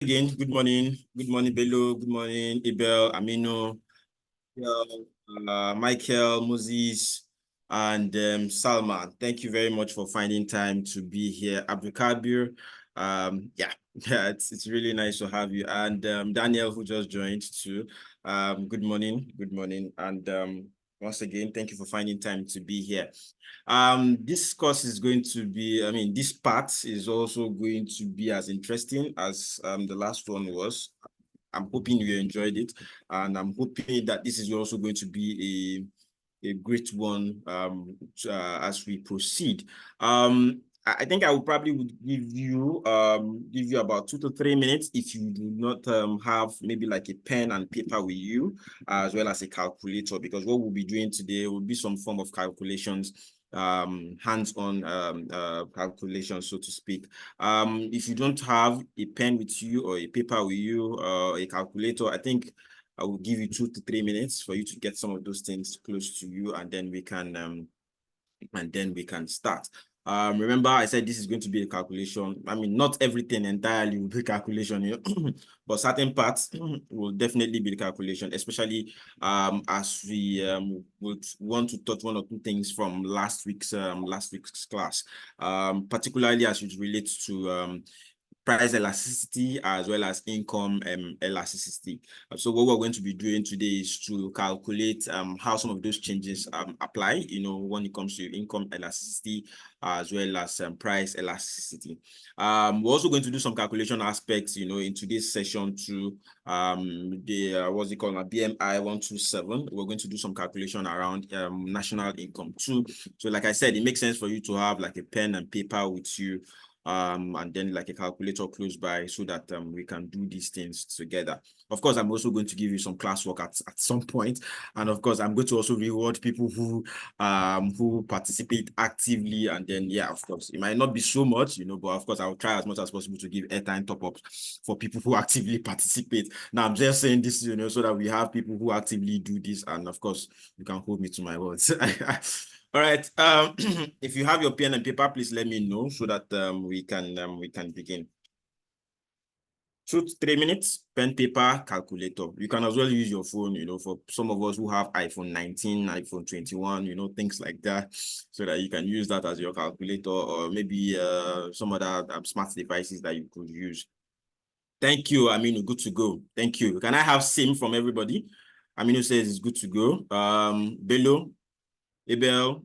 Again, good morning. Good morning, Bello. Good morning, Abel, Amino, Michael, Moses, and Salman. Thank you very much for finding time to be here. Abdul Kabir, yeah, it's really nice to have you. And Daniel, who just joined too. Good morning, and once again, thank you for finding time to be here. This course is going to be, this part is also going to be as interesting as the last one was. I'm hoping you enjoyed it, and I'm hoping that this is also going to be a great one as we proceed. I think I will probably give you about 2 to 3 minutes if you do not have maybe like a pen and paper with you, as well as a calculator, because what we'll be doing today will be some form of calculations, hands-on calculations, so to speak. If you don't have a pen with you or a paper with you or a calculator, I think I will give you 2 to 3 minutes for you to get some of those things close to you, and then we can start. Remember, I said this is going to be a calculation. Not everything entirely will be calculation, but certain parts will definitely be the calculation, especially as we would want to touch 1 or 2 things from last week's class, particularly as it relates to price elasticity as well as income elasticity. So what we're going to be doing today is to calculate how some of those changes apply, when it comes to income elasticity as well as price elasticity. We're also going to do some calculation aspects, in today's session to what's it called, a BMI 127. We're going to do some calculation around national income too. So like I said, it makes sense for you to have like a pen and paper with you, and then like a calculator close by, so that we can do these things together. Of course, I'm also going to give you some classwork at some point, and of course, I'm going to also reward people who participate actively. And then, yeah, of course, it might not be so much, but of course, I'll try as much as possible to give airtime top-ups for people who actively participate. Now, I'm just saying this, so that we have people who actively do this, and of course, you can hold me to my words. All right. If you have your pen and paper, please let me know so that we can begin. 2 to 3 minutes, pen, paper, calculator. You can as well use your phone, for some of us who have iPhone 19, iPhone 21, things like that, so that you can use that as your calculator, or maybe some other smart devices that you could use. Thank you, Aminu. Good to go. Thank you. Can I have SIM from everybody? Aminu says it's good to go. Bello, Abel,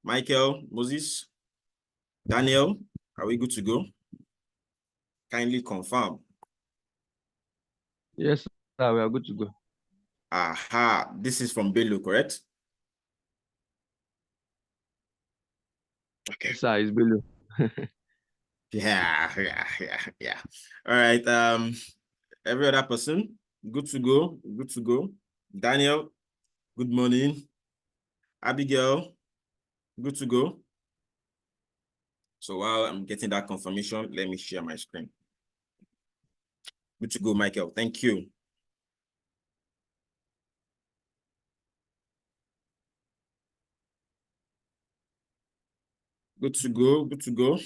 Michael, Moses, Daniel, are we good to go? Kindly confirm. Yes, sir, we are good to go. Aha, this is from Bello, correct? Okay. Yes, sir, it's Bello. Yeah. All right. Every other person, good to go. Good to go. Daniel, good morning. Abigail, good to go. So while I'm getting that confirmation, let me share my screen. Good to go, Michael. Thank you. Good to go. Good to go.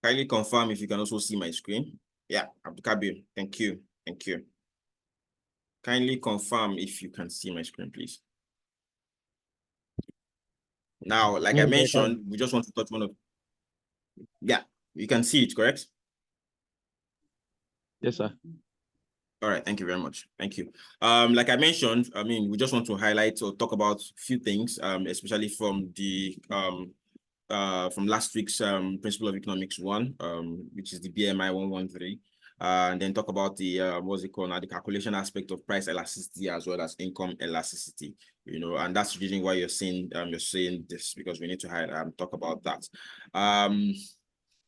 Kindly confirm if you can also see my screen. Yeah, Abdul Kabir. Thank you. Thank you. Kindly confirm if you can see my screen, please. Now, like I mentioned, we just want to touch one of. Yeah, you can see it, correct? Yes, sir. All right, thank you very much. Thank you. Like I mentioned, we just want to highlight or talk about a few things, especially from the from last week's Principle of Economics 1, which is the BMI 113, and then talk about the what's it called now, the calculation aspect of price elasticity as well as income elasticity. And that's the reason why you're saying this, because we need to talk about that.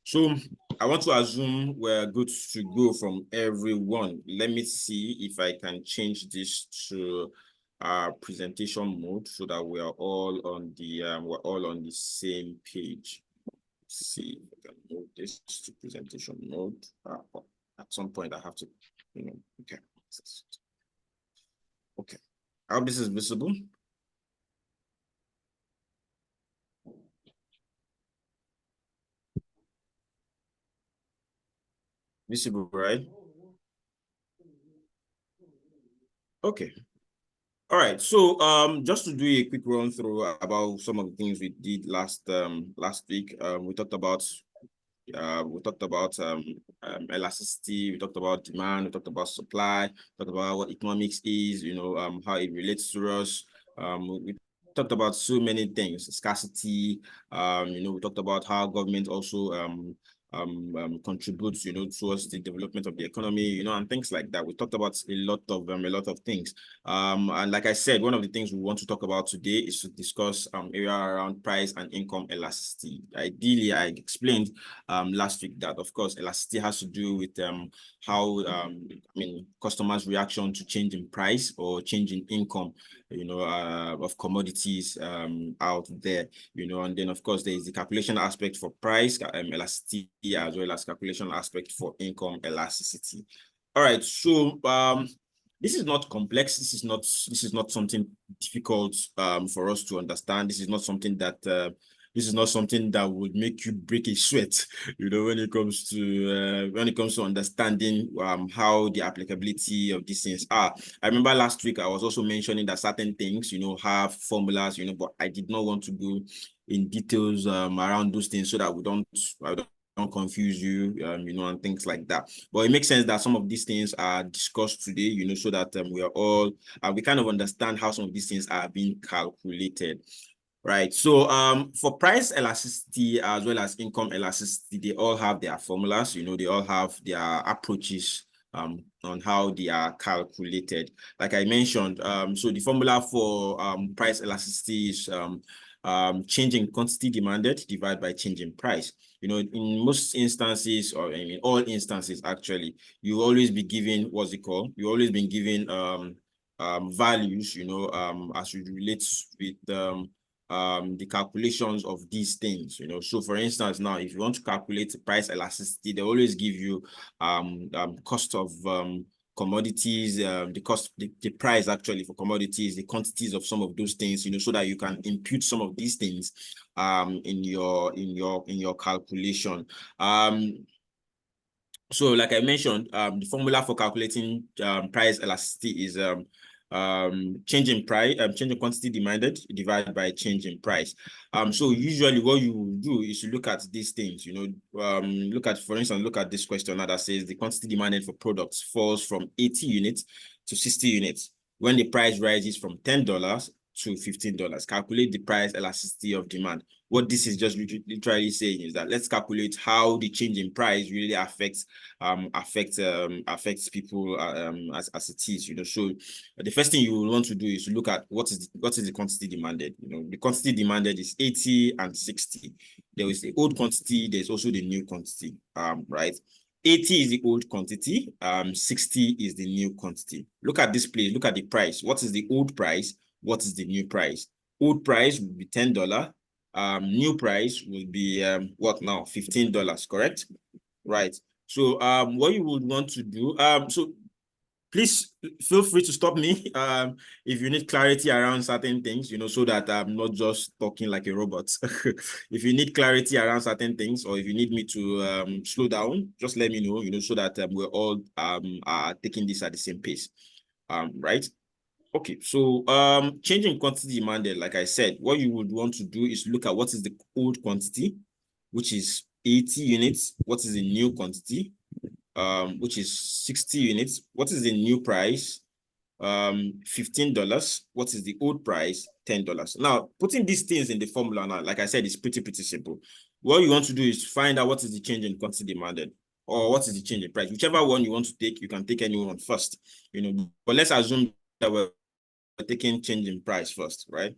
So I want to assume we're good to go from everyone. Let me see if I can change this to presentation mode so that we are all on the same page. Let's see if I can move this to presentation mode. At some point I have to, okay. Okay. I hope this is visible. Visible, right? Okay. All right. So just to do a quick run through about some of the things we did last week. We talked about elasticity, we talked about demand, we talked about supply, talked about what economics is, how it relates to us. We talked about so many things, scarcity, we talked about how government also contributes, towards the development of the economy, and things like that. We talked about a lot of things. And like I said, one of the things we want to talk about today is to discuss area around price and income elasticity. Ideally, I explained last week that, of course, elasticity has to do with how customers' reaction to change in price or change in income, of commodities out there, and then of course there is the calculation aspect for price elasticity, as well as calculation aspect for income elasticity. All right, so this is not complex. This is not something difficult for us to understand. This is not something that would make you break a sweat, when it comes to understanding how the applicability of these things are. I remember last week I was also mentioning that certain things, have formulas, but I did not want to go in details around those things so that I don't confuse you, and things like that. But it makes sense that some of these things are discussed today, so that we kind of understand how some of these things are being calculated. Right. So for price elasticity as well as income elasticity, they all have their formulas, they all have their approaches on how they are calculated. Like I mentioned, so the formula for price elasticity is change in quantity demanded divided by change in price. In most instances, or in all instances actually, you always be given what's it called? You always been given values, as it relates with the calculations of these things, So for instance, now, if you want to calculate price elasticity, they always give you cost of commodities, the price actually for commodities, the quantities of some of those things, so that you can impute some of these things in your calculation. So like I mentioned, the formula for calculating price elasticity is change in quantity demanded divided by change in price. So usually what you will do is to look at these things, for instance, look at this question now that says the quantity demanded for products falls from 80 units to 60 units when the price rises from $10 to $15. Calculate the price elasticity of demand. What this is just literally saying is that let's calculate how the change in price really affects people as it is. So the first thing you will want to do is to look at what is the quantity demanded. The quantity demanded is 80 and 60. There is the old quantity, there's also the new quantity, right? 80 is the old quantity, 60 is the new quantity. Look at this place, look at the price. What is the old price? What is the new price? Old price will be $10. New price will be what now? $15, correct? Right. So what you would want to do, so please feel free to stop me if you need clarity around certain things, so that I'm not just talking like a robot. If you need clarity around certain things, or if you need me to slow down, just let me know, so that we're all are taking this at the same pace. Right. Okay, so changing quantity demanded, like I said, what you would want to do is look at what is the old quantity, which is 80 units. What is the new quantity, which is 60 units. What is the new price? $15. What is the old price? $10. Now, putting these things in the formula now, like I said, it's pretty simple. What you want to do is find out what is the change in quantity demanded, or what is the change in price. Whichever one you want to take, you can take any one first, But let's assume that we're taking change in price first, right?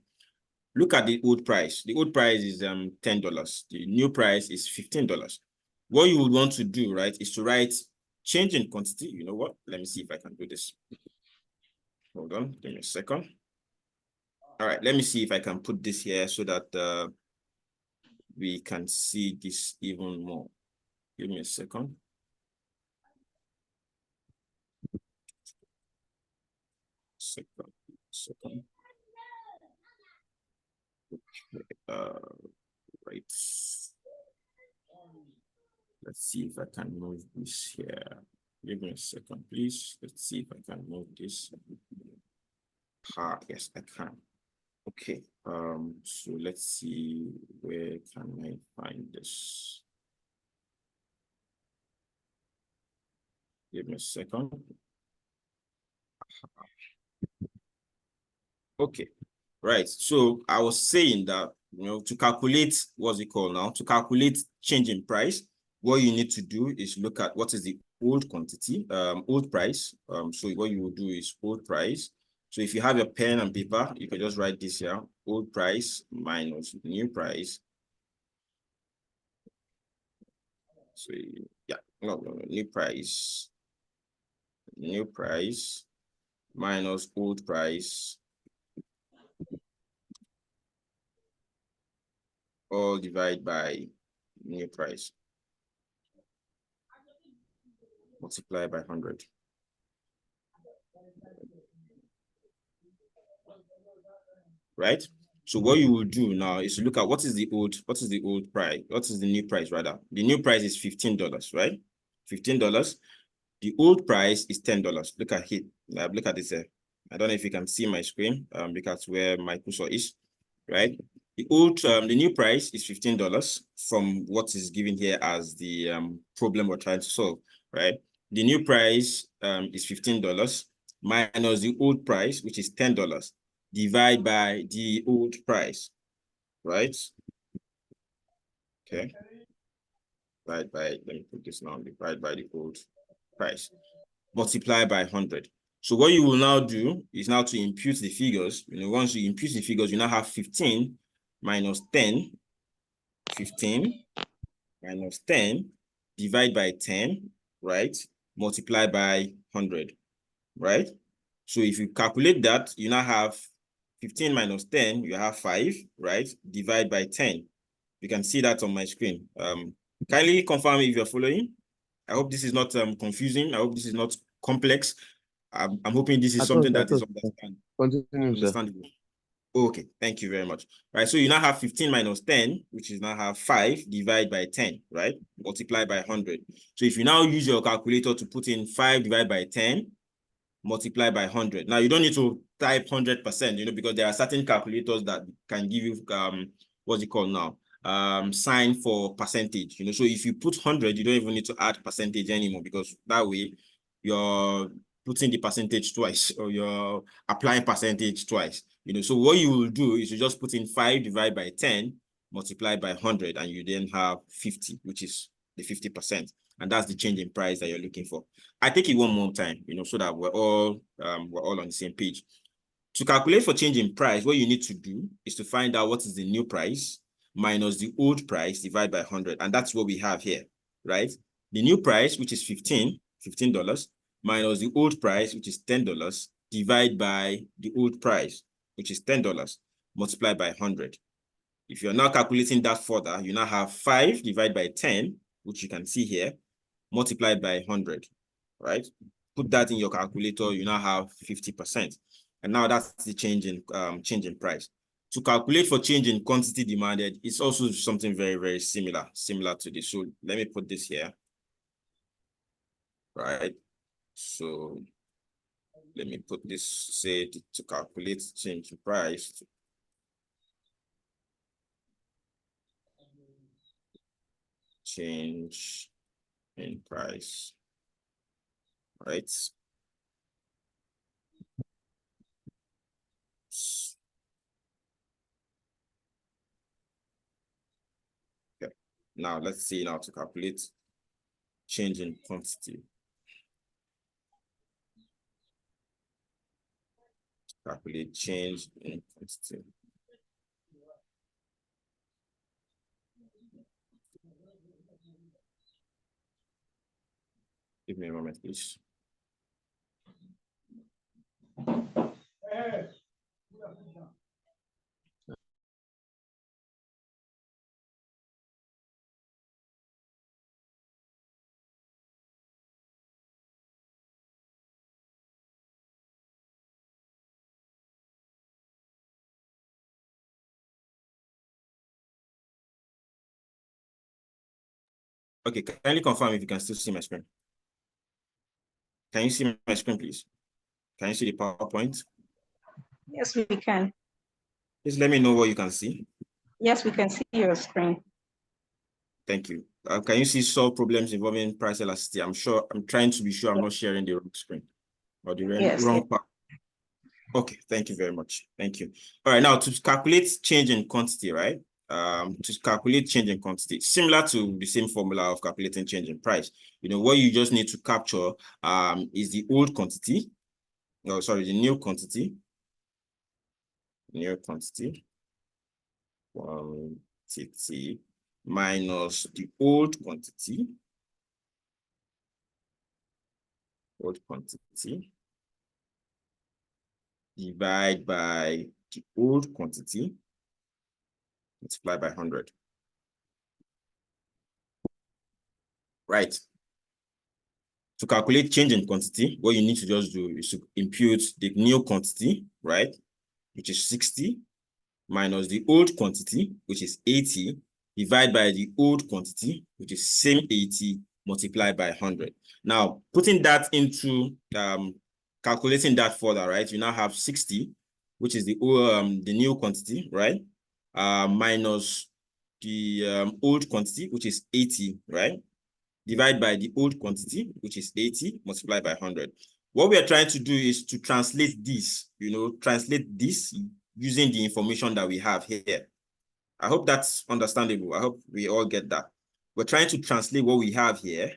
Look at the old price. The old price is $10. The new price is $15. What you would want to do, right, is to write change in quantity. You know what? Let me see if I can do this. Hold on, give me a second. All right, let me see if I can put this here so that we can see this even more. Give me a second. Second. Okay. Right. Let's see if I can move this here. Give me a second, please. Let's see if I can move this. Yes, I can. Okay. So let's see, where can I find this? Give me a second. Okay. Right. So I was saying that, to calculate, what's it called now? To calculate change in price, what you need to do is look at what is the old quantity, old price. So what you will do is old price. So if you have your pen and paper, you can just write this here: old price minus new price. So yeah, no, new price minus old price, all divided by new price, multiply by 100. Right? So what you will do now is to look at what is the old price, what is the new price rather. The new price is $15, right? $15. The old price is $10. Look at it. Look at this. I don't know if you can see my screen, because where my cursor is, right? The new price is $15 from what is given here as the problem we're trying to solve, right? The new price is $15 minus the old price, which is $10, divide by the old price, right? Okay. Divide by, let me put this now, divide by the old price, multiply by 100. So what you will now do is now to impute the figures. Once you impute the figures, you now have 15 minus 10, 15 minus 10, divide by 10, right? Multiply by 100, right? So if you calculate that, you now have 15 minus 10, you have 5, right? Divide by 10. You can see that on my screen. Kindly confirm if you're following. I hope this is not confusing. I hope this is not complex. I'm hoping this is something that is Continue, sir. understandable. Okay, thank you very much. Right, so you now have 15 minus 10, which is now have 5 divided by 10, right? Multiply by 100. So if you now use your calculator to put in 5 divided by 10, multiply by 100. Now, you don't need to type 100%, because there are certain calculators that can give you, what's it called now? Sign for percentage, So if you put 100, you don't even need to add percentage anymore, because that way you're putting the percentage twice, or you're applying percentage twice, So what you will do is you just put in 5 divided by 10, multiply by 100, and you then have 50, which is the 50%. And that's the change in price that you're looking for. I take it one more time, so that we're all on the same page. To calculate for change in price, what you need to do is to find out what is the new price minus the old price divided by 100. And that's what we have here, right? The new price, which is $15, minus the old price, which is $10, divide by the old price, which is $10, multiplied by 100. If you're now calculating that further, you now have 5 divided by 10, which you can see here, multiplied by 100, right? Put that in your calculator, you now have 50%. And now that's the change in price. To calculate for change in quantity demanded, it's also something very, very similar to this. So let me put this here, right? So let me put this, say, to calculate change in price. Change in price, right? Okay. Now let's see now to calculate change in quantity. Calculate change in quantity. Give me a moment, please. Okay, kindly confirm if you can still see my screen. Can you see my screen, please? Can you see the PowerPoint? Yes, we can. Please let me know what you can see. Yes, we can see your screen. Thank you. Can you see solve problems involving price elasticity? I'm trying to be sure I'm not sharing the wrong screen or the wrong part. Okay, thank you very much. Thank you. All right, now to calculate change in quantity, right? To calculate change in quantity, similar to the same formula of calculating change in price. What you just need to capture is the old quantity. No, sorry, the new quantity. New quantity. Quantity minus the old quantity. Old quantity. Divide by the old quantity. Multiply by 100. Right. To calculate change in quantity, what you need to just do is to impute the new quantity, right, which is 60, minus the old quantity, which is 80, divide by the old quantity, which is same 80, multiplied by 100. Now, putting that into calculating that further, right, you now have 60, which is the new quantity, right, minus the old quantity, which is 80, right, divide by the old quantity, which is 80, multiplied by 100. What we are trying to do is to translate this, translate this using the information that we have here. I hope that's understandable. I hope we all get that. We're trying to translate what we have here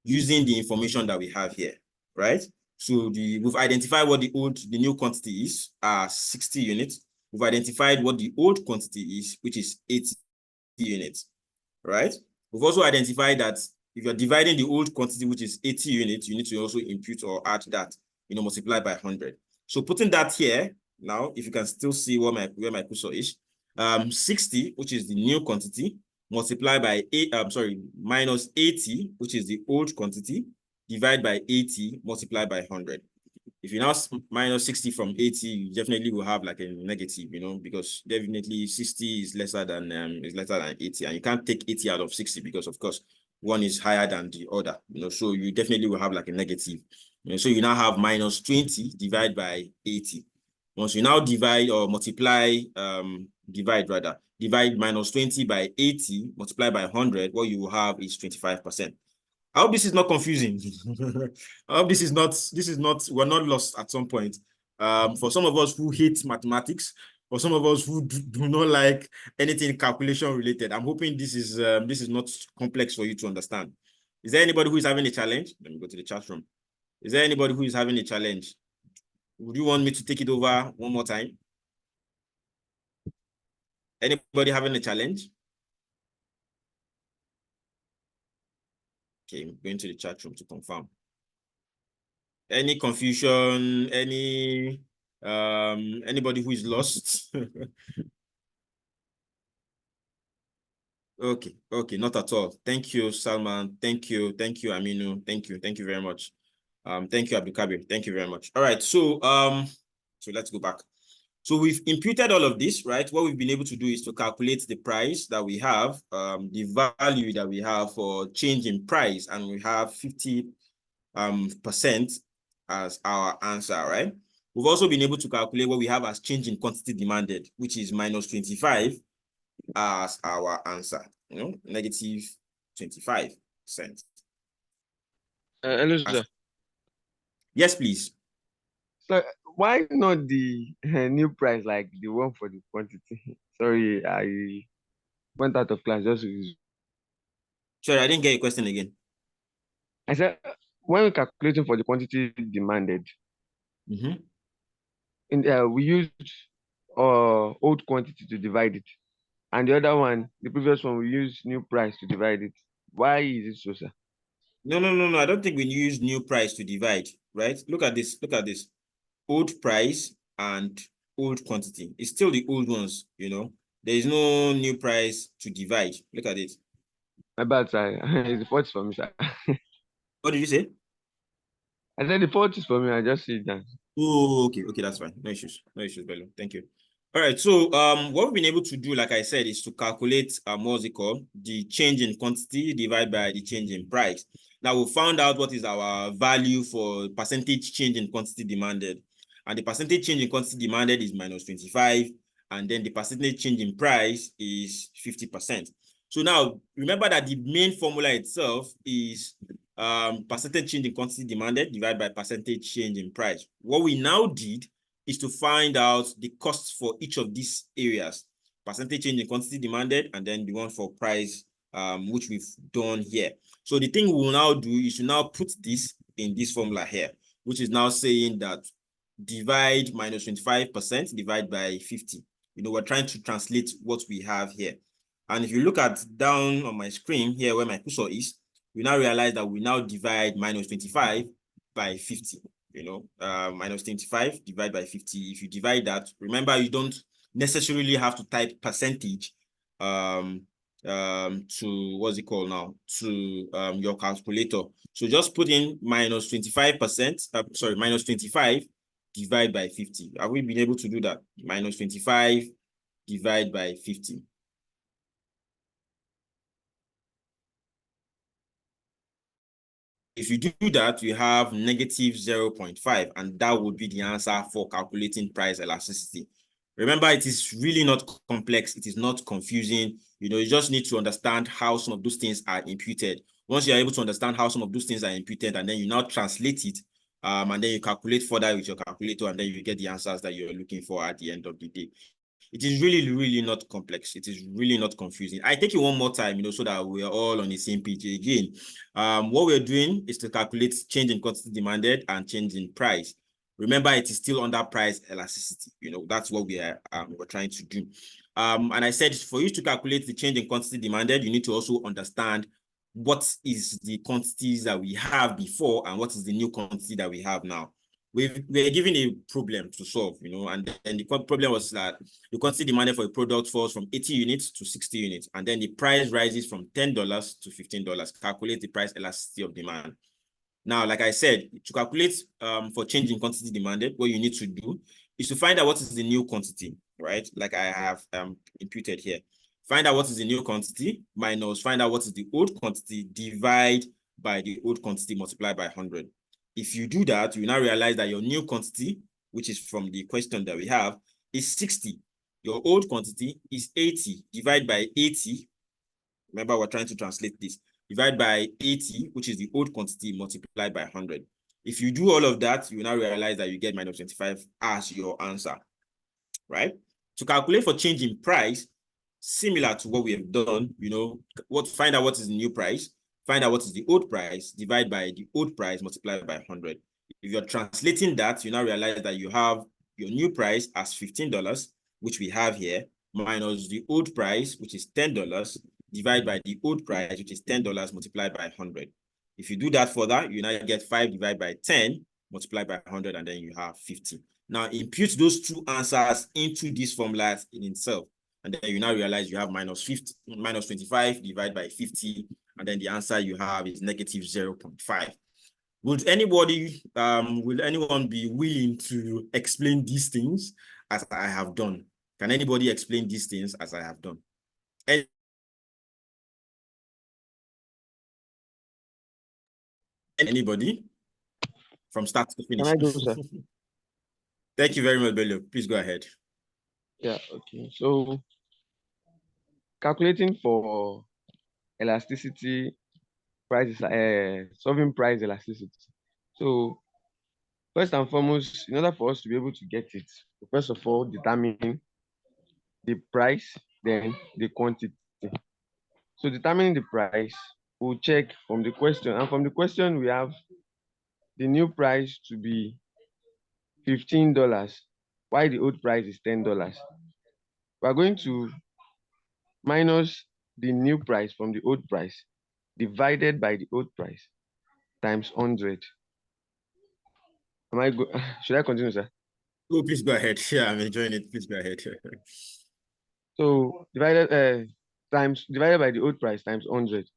using the information that we have here, right? So we've identified what the new quantity is, 60 units. We've identified what the old quantity is, which is 80 units, right? We've also identified that if you're dividing the old quantity, which is 80 units, you need to also impute or add that, multiply by 100. So putting that here, now, if you can still see where my cursor is, 60, which is the new quantity, multiply by minus 80, which is the old quantity, divide by 80, multiply by 100. If you now minus 60 from 80, you definitely will have like a negative, because definitely 60 is lesser than 80, and you can't take 80 out of 60 because of course one is higher than the other, so you definitely will have like a negative. So you now have minus 20 divided by 80. Once you now divide or multiply, divide minus 20 by 80, multiply by 100, what you will have is 25%. I hope this is not confusing. I hope we're not lost at some point. For some of us who hate mathematics, for some of us who do not like anything calculation related, I'm hoping this is not complex for you to understand. Is there anybody who is having a challenge? Let me go to the chat room. Is there anybody who is having a challenge? Would you want me to take it over one more time? Anybody having a challenge? Okay, I'm going to the chat room to confirm. Any confusion, anybody who is lost? Okay, not at all. Thank you, Salman. Thank you, Aminu. Thank you very much. Thank you, Abdulkabir. Thank you very much. All right, so let's go back. So we've imputed all of this, right? What we've been able to do is to calculate the price that we have, the value that we have for change in price, and we have 50% as our answer, right? We've also been able to calculate what we have as change in quantity demanded, which is minus 25 as our answer, negative 25%. Hello, sir. Yes, please. So why not the new price like the one for the quantity? Sorry, I went out of class just to... Sorry, I didn't get your question again. I said, when we're calculating for the quantity demanded, we used old quantity to divide it. And the other one, the previous one, we used new price to divide it. Why is it so, sir? No. I don't think we use new price to divide, right? Look at this. Old price and old quantity. It's still the old ones, There is no new price to divide. Look at it. My bad, sir. It's the fault is for me, sir. What did you say? I said the fault is for me. I just see it down. Oh, okay, that's fine. No issues, Bello. Thank you. All right, so what we've been able to do, like I said, is to calculate what's it called, the change in quantity divided by the change in price. Now we found out what is our value for percentage change in quantity demanded, and the percentage change in quantity demanded is minus 25, and then the percentage change in price is 50%. So now remember that the main formula itself is percentage change in quantity demanded divided by percentage change in price. What we now did is to find out the costs for each of these areas, percentage change in quantity demanded, and then the one for price, which we've done here. So the thing we will now do is to now put this in this formula here, which is now saying that divide minus 25% divide by 50. You know, we're trying to translate what we have here. And if you look at down on my screen here where my cursor is, we now realize that we now divide minus 25 by 50. You know, minus 25 divided by 50. If you divide that, remember you don't necessarily have to type percentage to what's it called now, to your calculator. So just put in minus 25%, sorry, minus 25 divided by 50. Have we been able to do that? Minus 25 divided by 50. If you do that, you have negative 0.5, and that would be the answer for calculating price elasticity. Remember, it is really not complex. It is not confusing. You know, you just need to understand how some of those things are imputed. Once you are able to understand how some of those things are imputed, and then you now translate it, and then you calculate further with your calculator, and then you get the answers that you're looking for at the end of the day. It is really, really not complex. It is really not confusing. I take it one more time, you know, so that we are all on the same page again. What we're doing is to calculate change in quantity demanded and change in price. Remember, it is still under price elasticity. You know, that's what we're trying to do. And I said, for you to calculate the change in quantity demanded, you need to also understand what is the quantities that we have before and what is the new quantity that we have now. We're given a problem to solve, you know, and then the problem was that the quantity demanded for a product falls from 80 units to 60 units, and then the price rises from $10 to $15. Calculate the price elasticity of demand. Now, like I said, to calculate for change in quantity demanded, what you need to do is to find out what is the new quantity, right? Like I have imputed here. Find out what is the new quantity minus find out what is the old quantity, divide by the old quantity, multiplied by 100. If you do that, you now realize that your new quantity, which is from the question that we have, is 60. Your old quantity is 80. Divide by 80. Remember, we're trying to translate this. Divide by 80, which is the old quantity, multiplied by 100. If you do all of that, you now realize that you get minus 25 as your answer, right? To calculate for change in price, similar to what we have done, you know, find out what is the new price, find out what is the old price, divide by the old price, multiplied by 100. If you're translating that, you now realize that you have your new price as $15, which we have here, minus the old price, which is $10, divide by the old price, which is $10 multiplied by 100. If you do that further, you now get 5 divided by 10 multiplied by 100, and then you have 50. Now impute those two answers into this formula in itself, and then you now realize you have minus 25 divided by 50, and then the answer you have is negative 0.5. Would anyone be willing to explain these things as I have done? Can anybody explain these things as I have done? Anybody? From start to finish. Can I go, sir? Thank you very much, Bello. Please go ahead. Yeah, okay. So calculating for elasticity, prices, solving price elasticity. So first and foremost, in order for us to be able to get it, first of all, determine the price, then the quantity. So determining the price, we'll check from the question, and from the question we have the new price to be $15, while the old price is $10. We're going to minus the new price from the old price divided by the old price times 100. Should I continue, sir? Oh, please go ahead. Yeah, I'm enjoying it. Please go ahead. So divided by the old price times 100.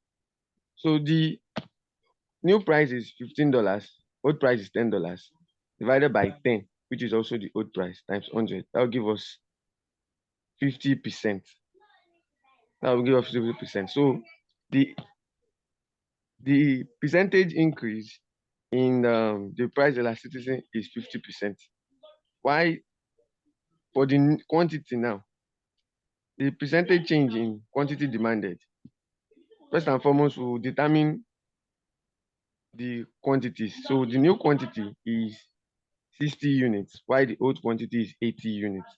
So the new price is $15, old price is $10, divided by 10, which is also the old price, times 100. That will give us 50%. That will give us 50%. So the percentage increase in the price elasticity is 50%. Why? For the quantity now, the percentage change in quantity demanded, first and foremost, will determine the quantities. So the new quantity is 60 units, while the old quantity is 80 units.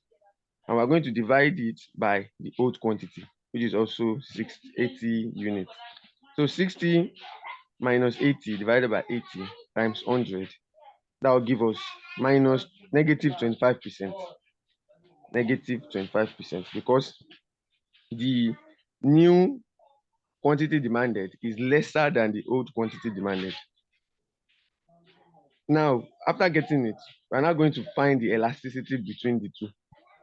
And we're going to divide it by the old quantity, which is also 80 units. So 60 minus 80 divided by 80 times 100, that will give us minus negative 25%. Negative 25%, because the new quantity demanded is lesser than the old quantity demanded. Now, after getting it, we're now going to find the elasticity between the two,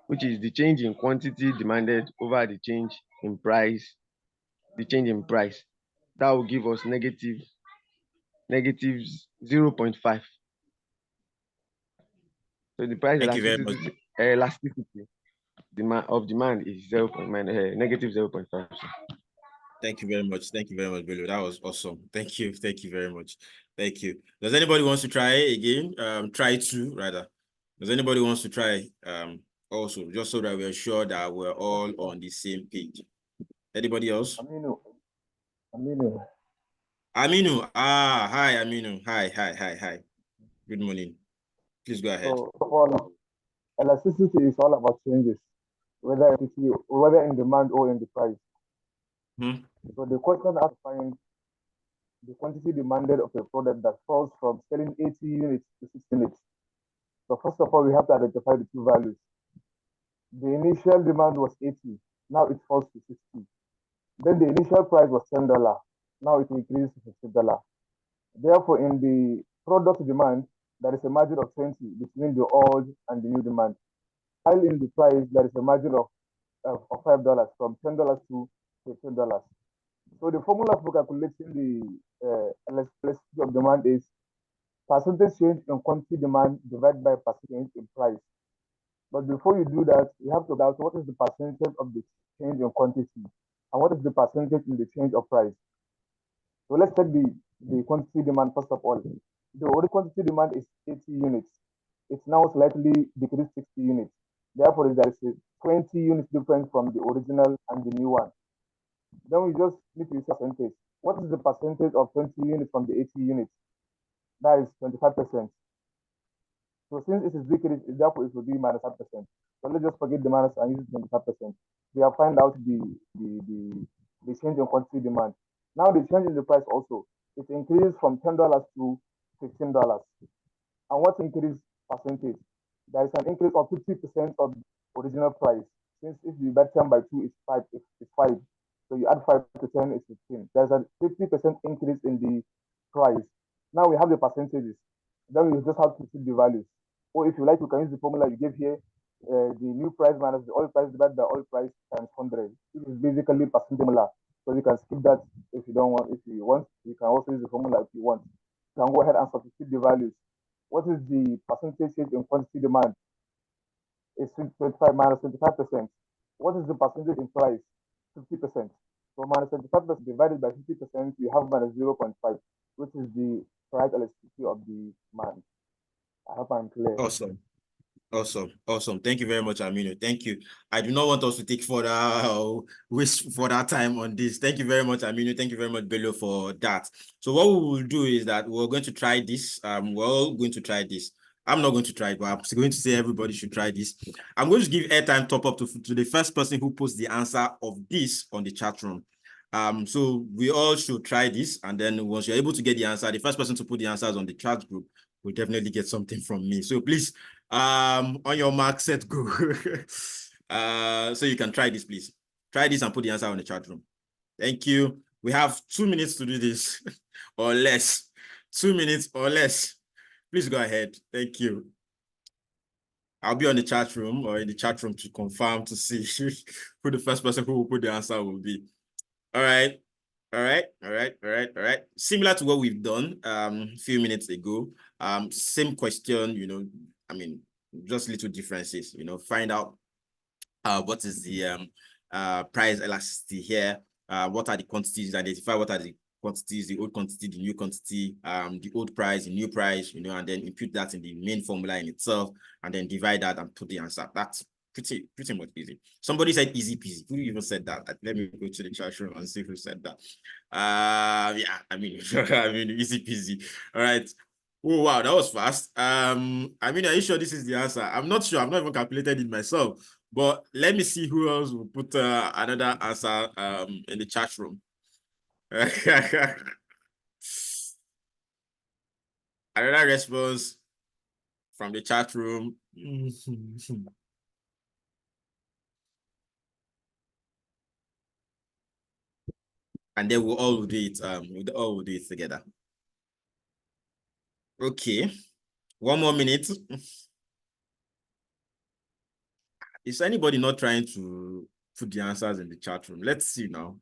which is the change in quantity demanded over the change in price, the change in price. That will give us negative 0.5. So the price Thank you very much. elasticity of demand is negative 0.5. Thank you very much. Thank you very much, Bello. That was awesome. Thank you. Thank you very much. Thank you. Does anybody wants to try again? Try two rather. Does anybody wants to try also, just so that we're sure that we're all on the same page? Anybody else? Aminu. Aminu. Hi, Aminu. Hi. Good morning. Please go ahead. So, elasticity is all about changes, whether in demand or in the price. So the question has to find the quantity demanded of a product that falls from selling 80 units to 60 units. So first of all, we have to identify the two values. The initial demand was 80, now it falls to 60. Then the initial price was $10, now it increases to $50. Therefore, in the product demand, there is a margin of 20 between the old and the new demand. While in the price, there is a margin of $5 from $10 to $15. So the formula for calculating the elasticity of demand is percentage change in quantity demand divided by percentage in price. But before you do that, you have to calculate what is the percentage of the change in quantity and what is the percentage in the change of price. So let's take the quantity demand first of all. The original quantity demand is 80 units. It's now slightly decreased 60 units. Therefore, there is a 20 units difference from the original and the new one. Then we just need to use percentage. What is the percentage of 20 units from the 80 units? That is 25%. So since it is decreased, therefore it will be minus 5%. So let's just forget the minus and use 25%. We have found out the change in quantity demand. Now the change in the price also, it increased from $10 to $15. And what increased percentage? There is an increase of 50% of the original price. Since if you divide 10 by 2, it's 5. So you add 5 to 10, it's 15. There's a 50% increase in the price. Now we have the percentages. Then we just have to see the values. Or if you like, you can use the formula you gave here, the new price minus the oil price divided by oil price times 100. This is basically percent formula. So you can skip that if you don't want. If you want, you can also use the formula if you want. You can go ahead and substitute the values. What is the percentage change in quantity demand? It's 25 minus 25%. What is the percentage in price? 50%. So minus 25% divided by 50%, you have minus 0.5, which is the price elasticity of the demand. I hope I'm clear. Awesome. Thank you very much, Aminu. Thank you. I do not want us to take waste further time on this. Thank you very much, Aminu. Thank you very much, Bello, for that. So what we will do is that we're going to try this. We're all going to try this. I'm not going to try it, but I'm going to say everybody should try this. I'm going to give airtime top up to the first person who posts the answer of this on the chat room. So we all should try this, and then once you're able to get the answer, the first person to put the answers on the chat group will definitely get something from me. So please, on your mark, set, go. So you can try this, please. Try this and put the answer on the chat room. Thank you. We have 2 minutes to do this or less. 2 minutes or less. Please go ahead. Thank you. I'll be on the chat room or in the chat room to confirm to see who the first person who will put the answer will be. All right. Similar to what we've done a few minutes ago. Same question, just little differences, find out what is the price elasticity here, what are the quantities, identify what are the quantities, the old quantity, the new quantity, the old price, the new price, and then input that in the main formula in itself, and then divide that and put the answer. That's pretty much easy. Somebody said easy peasy. Who even said that? Let me go to the chat room and see who said that. Yeah, I mean, easy peasy. All right. Oh wow, that was fast. I mean, are you sure this is the answer? I'm not sure. I've not even calculated it myself. But let me see who else will put another answer in the chat room. Another response from the chat room. And then we'll all do it. We'll do it together. Okay. 1 more minute. Is anybody not trying to put the answers in the chat room? Let's see now.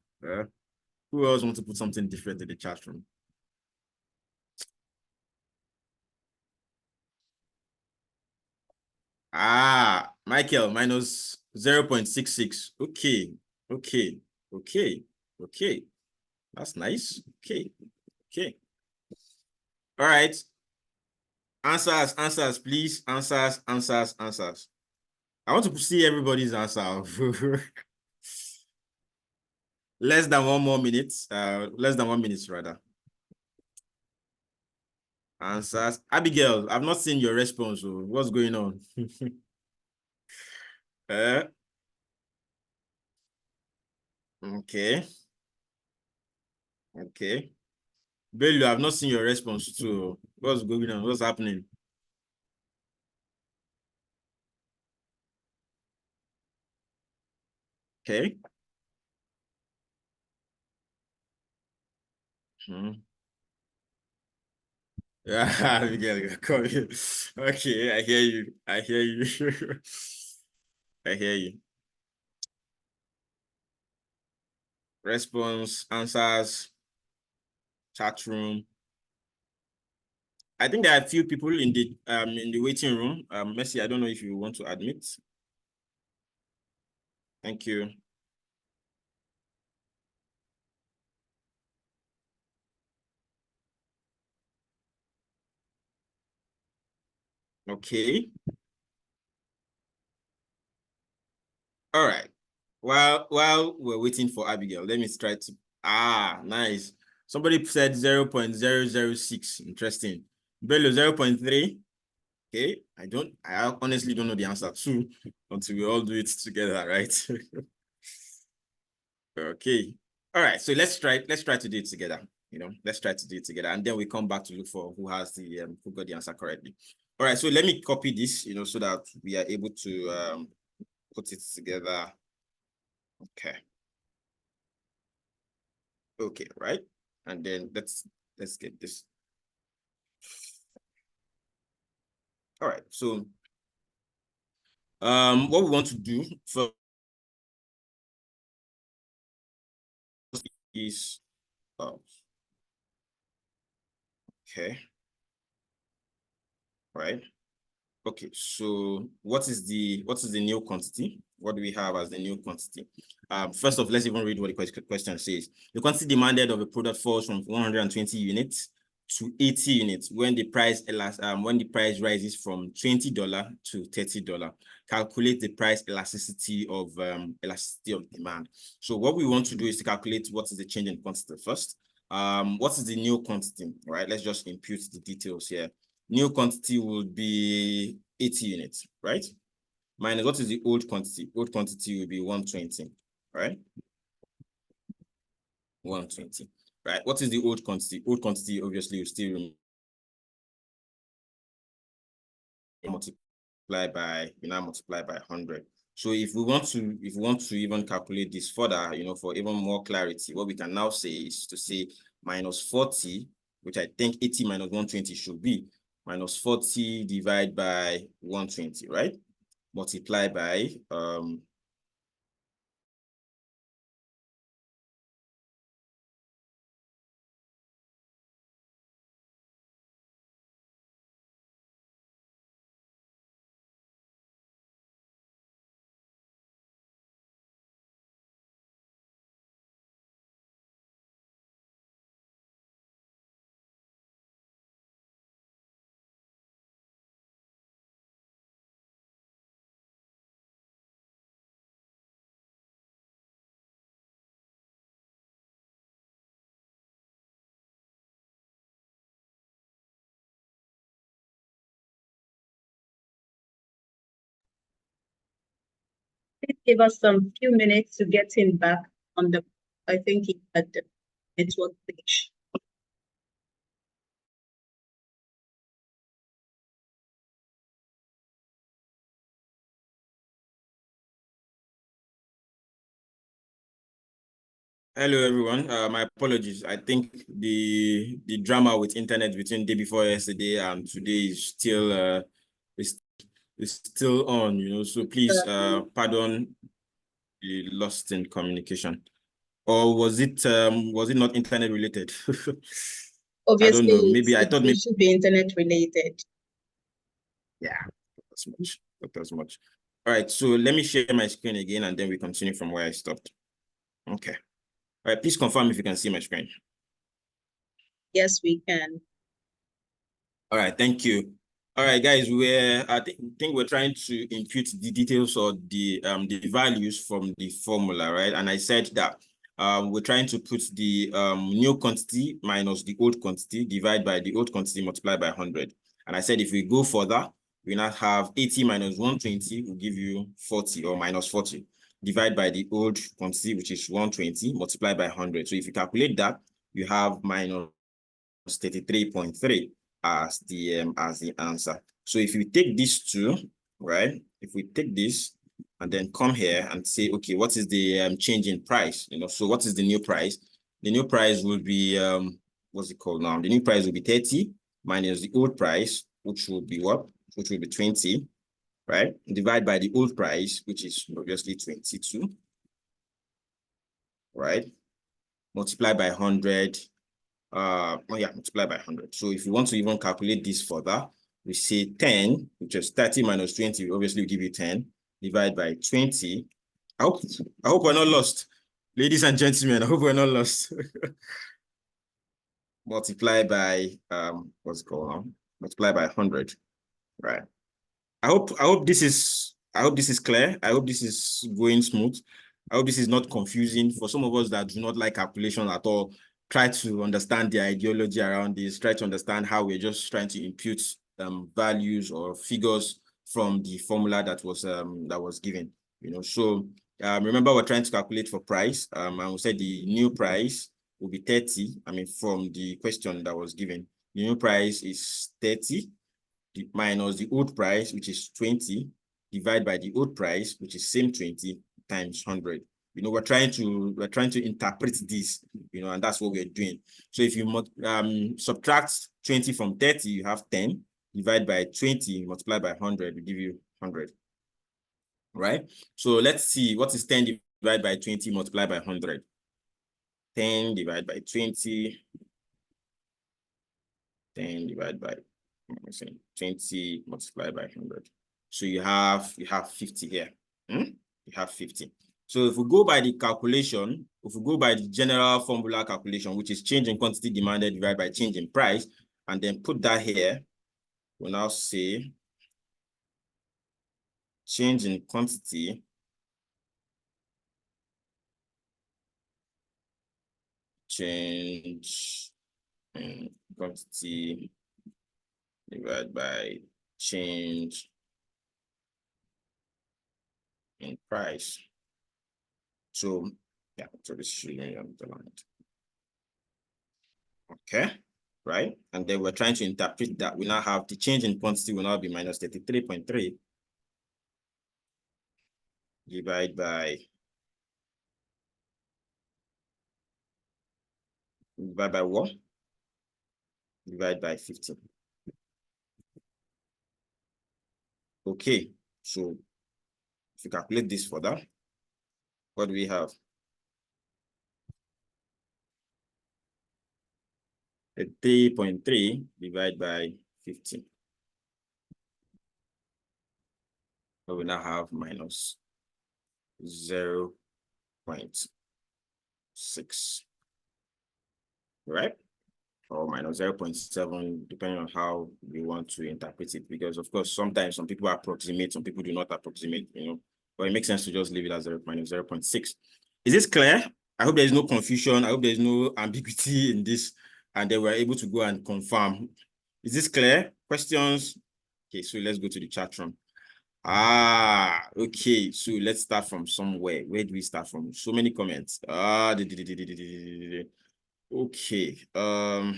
Who else wants to put something different in the chat room? Michael, minus 0.66. Okay. That's nice. Okay. All right. Answers, please. Answers. I want to see everybody's answer. Less than 1 more minute. Less than 1 minute, rather. Answers. Abigail, I've not seen your response. So what's going on? Okay. Bello, I've not seen your response too. What's going on? What's happening? Okay. Yeah, Miguel, come here. Okay, I hear you. I hear you. Response, answers, chat room. I think there are a few people in the waiting room. Mercy, I don't know if you want to admit. Thank you. Okay. All right. While we're waiting for Abigail, let me try to. Nice. Somebody said 0.006. Interesting. Bello 0.3. Okay. I honestly don't know the answer too until we all do it together, right? Okay. All right. So let's try to do it together. Let's try to do it together, and then we come back to look for who got the answer correctly. All right. So let me copy this, so that we are able to put it together. Okay, right? And then let's get this. All right. So what we want to do first is okay. Right. Okay, so what is the new quantity? What do we have as the new quantity? First off, let's even read what the question says. The quantity demanded of a product falls from 120 units to 80 units when the price rises from $20 to $30. Calculate the price elasticity of demand. So what we want to do is to calculate what is the change in quantity first. What is the new quantity? All right, let's just input the details here. New quantity would be 80 units, right? Minus what is the old quantity? Old quantity will be 120, right? 120, right? What is the old quantity? Old quantity obviously will still multiply by 100. So if we want to even calculate this further, for even more clarity, what we can now say is to say minus 40, which I think 80 minus 120 should be minus 40 divided by 120, right? Multiply by give us some few minutes to get him back on the, I think he had the network glitch. Hello, everyone. My apologies. I think the drama with internet between day before yesterday and today is still is still on. You know, so please pardon the lost in communication. Or was it not internet related? Obviously, I don't know. Maybe I thought maybe it should be internet related. Yeah, that's much. That's much. All right. So let me share my screen again, and then we continue from where I stopped. Okay. All right, please confirm if you can see my screen. Yes, we can. All right, thank you. All right, guys, I think we're trying to impute the details or the values from the formula, right? And I said that we're trying to put the new quantity minus the old quantity divided by the old quantity multiplied by 100. And I said if we go further, we now have 80 minus 120 will give you 40 or minus 40. Divide by the old quantity, which is 120, multiplied by 100. So if you calculate that, you have minus 33.3 as the answer. So if you take these two, right? If we take this and then come here and say, okay, what is the change in price? You know, so what is the new price? The new price will be what's it called now? The new price will be 30 minus the old price, which will be what? Which will be 20. Right? Divide by the old price, which is obviously 22. Right? Multiply by 100. Multiply by 100. So if you want to even calculate this further, we say 10, which is 30 minus 20, obviously will give you 10. Divide by 20. I hope we're not lost. Ladies and gentlemen, I hope we're not lost. Multiply by what's it called now? Multiply by 100. Right. I hope this is clear. I hope this is going smooth. I hope this is not confusing for some of us that do not like calculation at all. Try to understand the ideology around this. Try to understand how we're just trying to impute values or figures from the formula that was given. You know, so remember we're trying to calculate for price. And we said the new price will be 30. I mean, from the question that was given, the new price is 30. Minus the old price, which is 20, divided by the old price, which is same 20 times 100. You know, we're trying to interpret this, you know, and that's what we're doing. So if you subtract 20 from 30, you have 10. Divide by 20, multiply by 100, will give you 100. Right? So let's see, what is 10 divided by 20 multiplied by 100? 10 divided by 20. 10 divided by 20 multiplied by 100. So you have 50 here. You have 50. So if we go by the calculation, if we go by the general formula calculation, which is change in quantity demanded divided by change in price, and then put that here, we'll now say change in quantity change in quantity divided by change in price. So yeah, so this should be underlined. Okay, right? And then we're trying to interpret that. We now have the change in quantity will now be minus 33.3 divided by what? Divide by 15. Okay, so if you calculate this further, what do we have? 3.3 divided by 15. So we now have minus 0.6, right? Or minus 0.7, depending on how we want to interpret it. Because of course, sometimes some people approximate, some people do not approximate, you know, but it makes sense to just leave it as minus 0.6. Is this clear? I hope there is no confusion. I hope there is no ambiguity in this, and they were able to go and confirm. Is this clear? Questions? Okay, so let's go to the chat room. Okay. So let's start from somewhere. Where do we start from? So many comments. Okay. I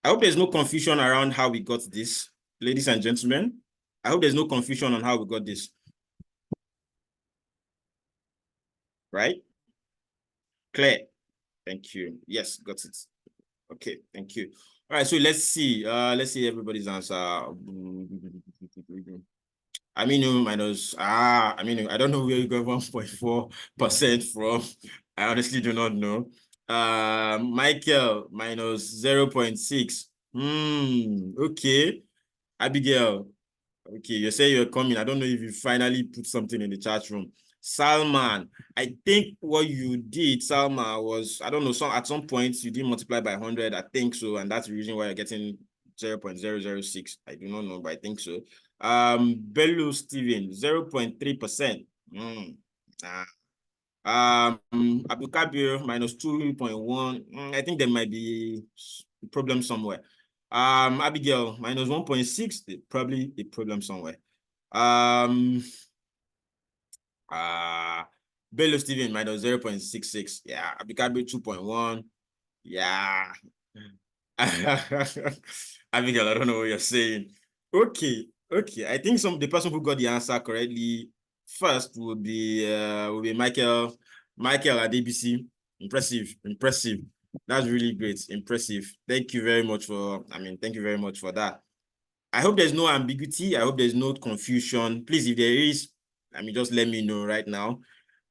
hope there's no confusion around how we got this, ladies and gentlemen. I hope there's no confusion on how we got this. Right? Clear. Thank you. Yes, got it. Okay, thank you. All right, so let's see. Let's see everybody's answer. Aminu minus Aminu, I don't know where you got 1.4% from. I honestly do not know. Michael minus 0.6. Okay. Abigail, okay, you say you're coming. I don't know if you finally put something in the chat room. Salman, I think what you did, Salman, was, I don't know, at some point you didn't multiply by 100, I think so, and that's the reason why you're getting 0.006. I do not know, but I think so. Bello Steven, 0.3%. Abu Kabir, minus 2.1. I think there might be a problem somewhere. Abigail, minus 1.6, probably a problem somewhere. Bello Steven, minus 0.66. Yeah, Abu Kabir, 2.1. Yeah. Abigail, I don't know what you're saying. Okay. I think the person who got the answer correctly first would be Michael at ABC. Impressive. That's really great. Impressive. Thank you very much for that. I hope there's no ambiguity. I hope there's no confusion. Please, if there is, just let me know right now.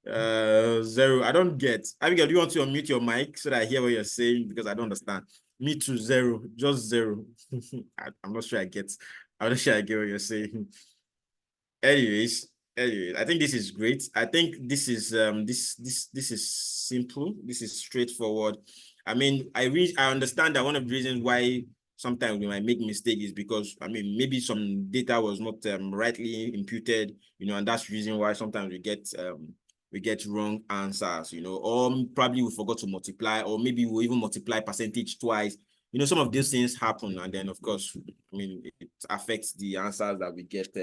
Zero. I don't get. Abigail, do you want to unmute your mic so that I hear what you're saying? Because I don't understand. Me too, zero. Just zero. I'm not sure I get what you're saying. Anyways, I think this is great. I think this is this is simple. This is straightforward. I understand that one of the reasons why sometimes we might make mistakes is because maybe some data was not rightly imputed, and that's the reason why sometimes we get wrong answers, or probably we forgot to multiply, or maybe we'll even multiply percentage twice. Some of these things happen, and then of course, it affects the answers that we get.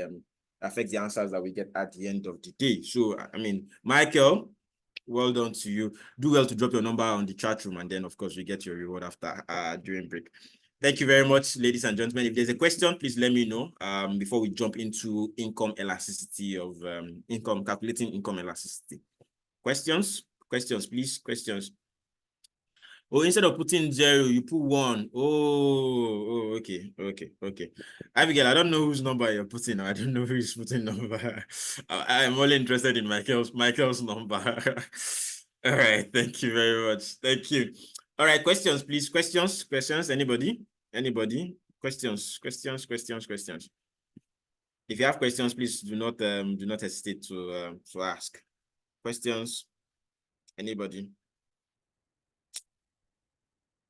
Affects the answers that we get at the end of the day. So, Michael, well done to you. Do well to drop your number on the chat room, and then of course we get your reward after during break. Thank you very much, ladies and gentlemen. If there's a question, please let me know before we jump into income elasticity of calculating income elasticity. Questions, please. Questions. Oh, instead of putting 0, you put 1. Oh, okay. Abigail, I don't know whose number you're putting. I don't know who's putting number. I'm only interested in Michael's number. All right, thank you very much. Thank you. All right, questions, please. Questions. Anybody? Questions. If you have questions, please do not hesitate to ask. Questions. Anybody?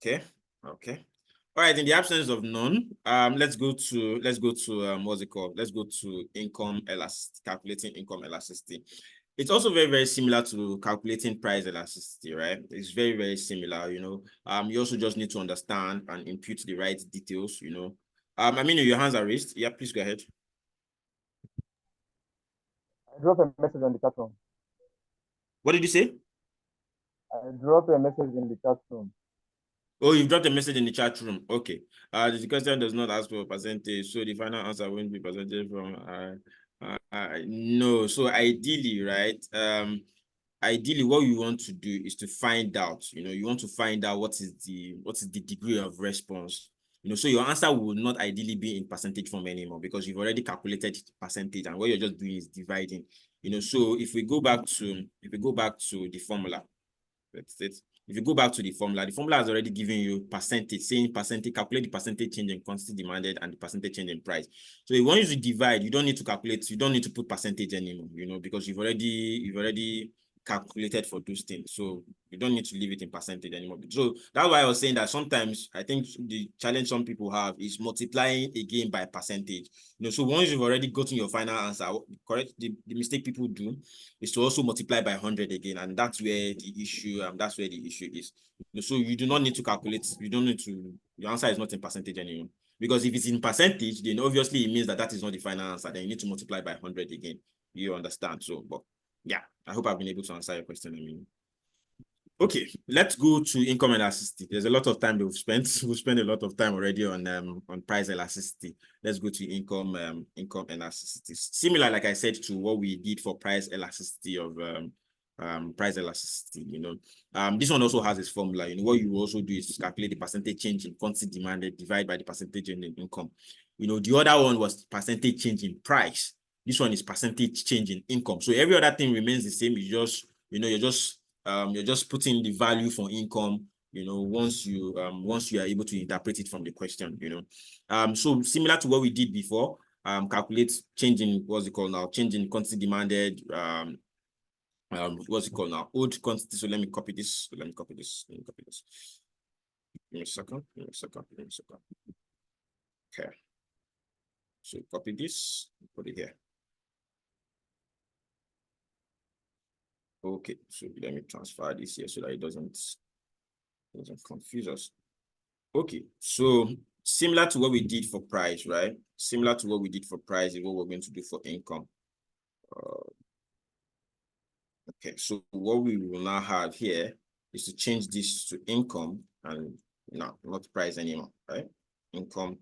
Okay. All right. In the absence of none, let's go to what's it called? Let's go to calculating income elasticity. It's also very, very similar to calculating price elasticity, right? It's very, very similar. You also just need to understand and impute the right details. Your hands are raised. Yeah, please go ahead. I dropped a message on the chat room. What did you say? I dropped a message in the chat room. Oh, you've dropped a message in the chat room. Okay. The question does not ask for a percentage, so the final answer won't be percentage from no. So ideally, right? Ideally, what you want to do is to find out. You want to find out what is the degree of response. So your answer will not ideally be in percentage form anymore because you've already calculated percentage, and what you're just doing is dividing. So if we go back to the formula, that's it. If you go back to the formula has already given you percentage, saying percentage, calculate the percentage change in quantity demanded and the percentage change in price. So if once you divide, you don't need to calculate, you don't need to put percentage anymore, because you've already calculated for those things. So you don't need to leave it in percentage anymore. So that's why I was saying that sometimes I think the challenge some people have is multiplying again by percentage. So once you've already gotten your final answer, correct, the mistake people do is to also multiply by 100 again, and that's where the issue is. So you do not need to calculate, your answer is not in percentage anymore. Because if it's in percentage, then obviously it means that that is not the final answer. Then you need to multiply by 100 again. You understand? So, but yeah, I hope I've been able to answer your question. I mean, okay, let's go to income elasticity. There's a lot of time that we've spent a lot of time already on price elasticity. Let's go to income elasticity. Similar, like I said, to what we did for price elasticity of price elasticity. You know, this one also has its formula. You know, what you also do is calculate the percentage change in quantity demanded divided by the percentage change in income. You know, the other one was percentage change in price. This one is percentage change in income. So every other thing remains the same. You just, you know, you're just putting the value for income, you know, once you are able to interpret it from the question, you know. So similar to what we did before, calculate change in, what's it called now, change in quantity demanded, what's it called now, old quantity. So let me copy this. Give me a second. Okay. So copy this, put it here. Okay, so let me transfer this here so that it doesn't confuse us. Okay, so similar to what we did for price, right? Similar to what we did for price is what we're going to do for income. Okay, so what we will now have here is to change this to income and no, not price anymore, right? Income,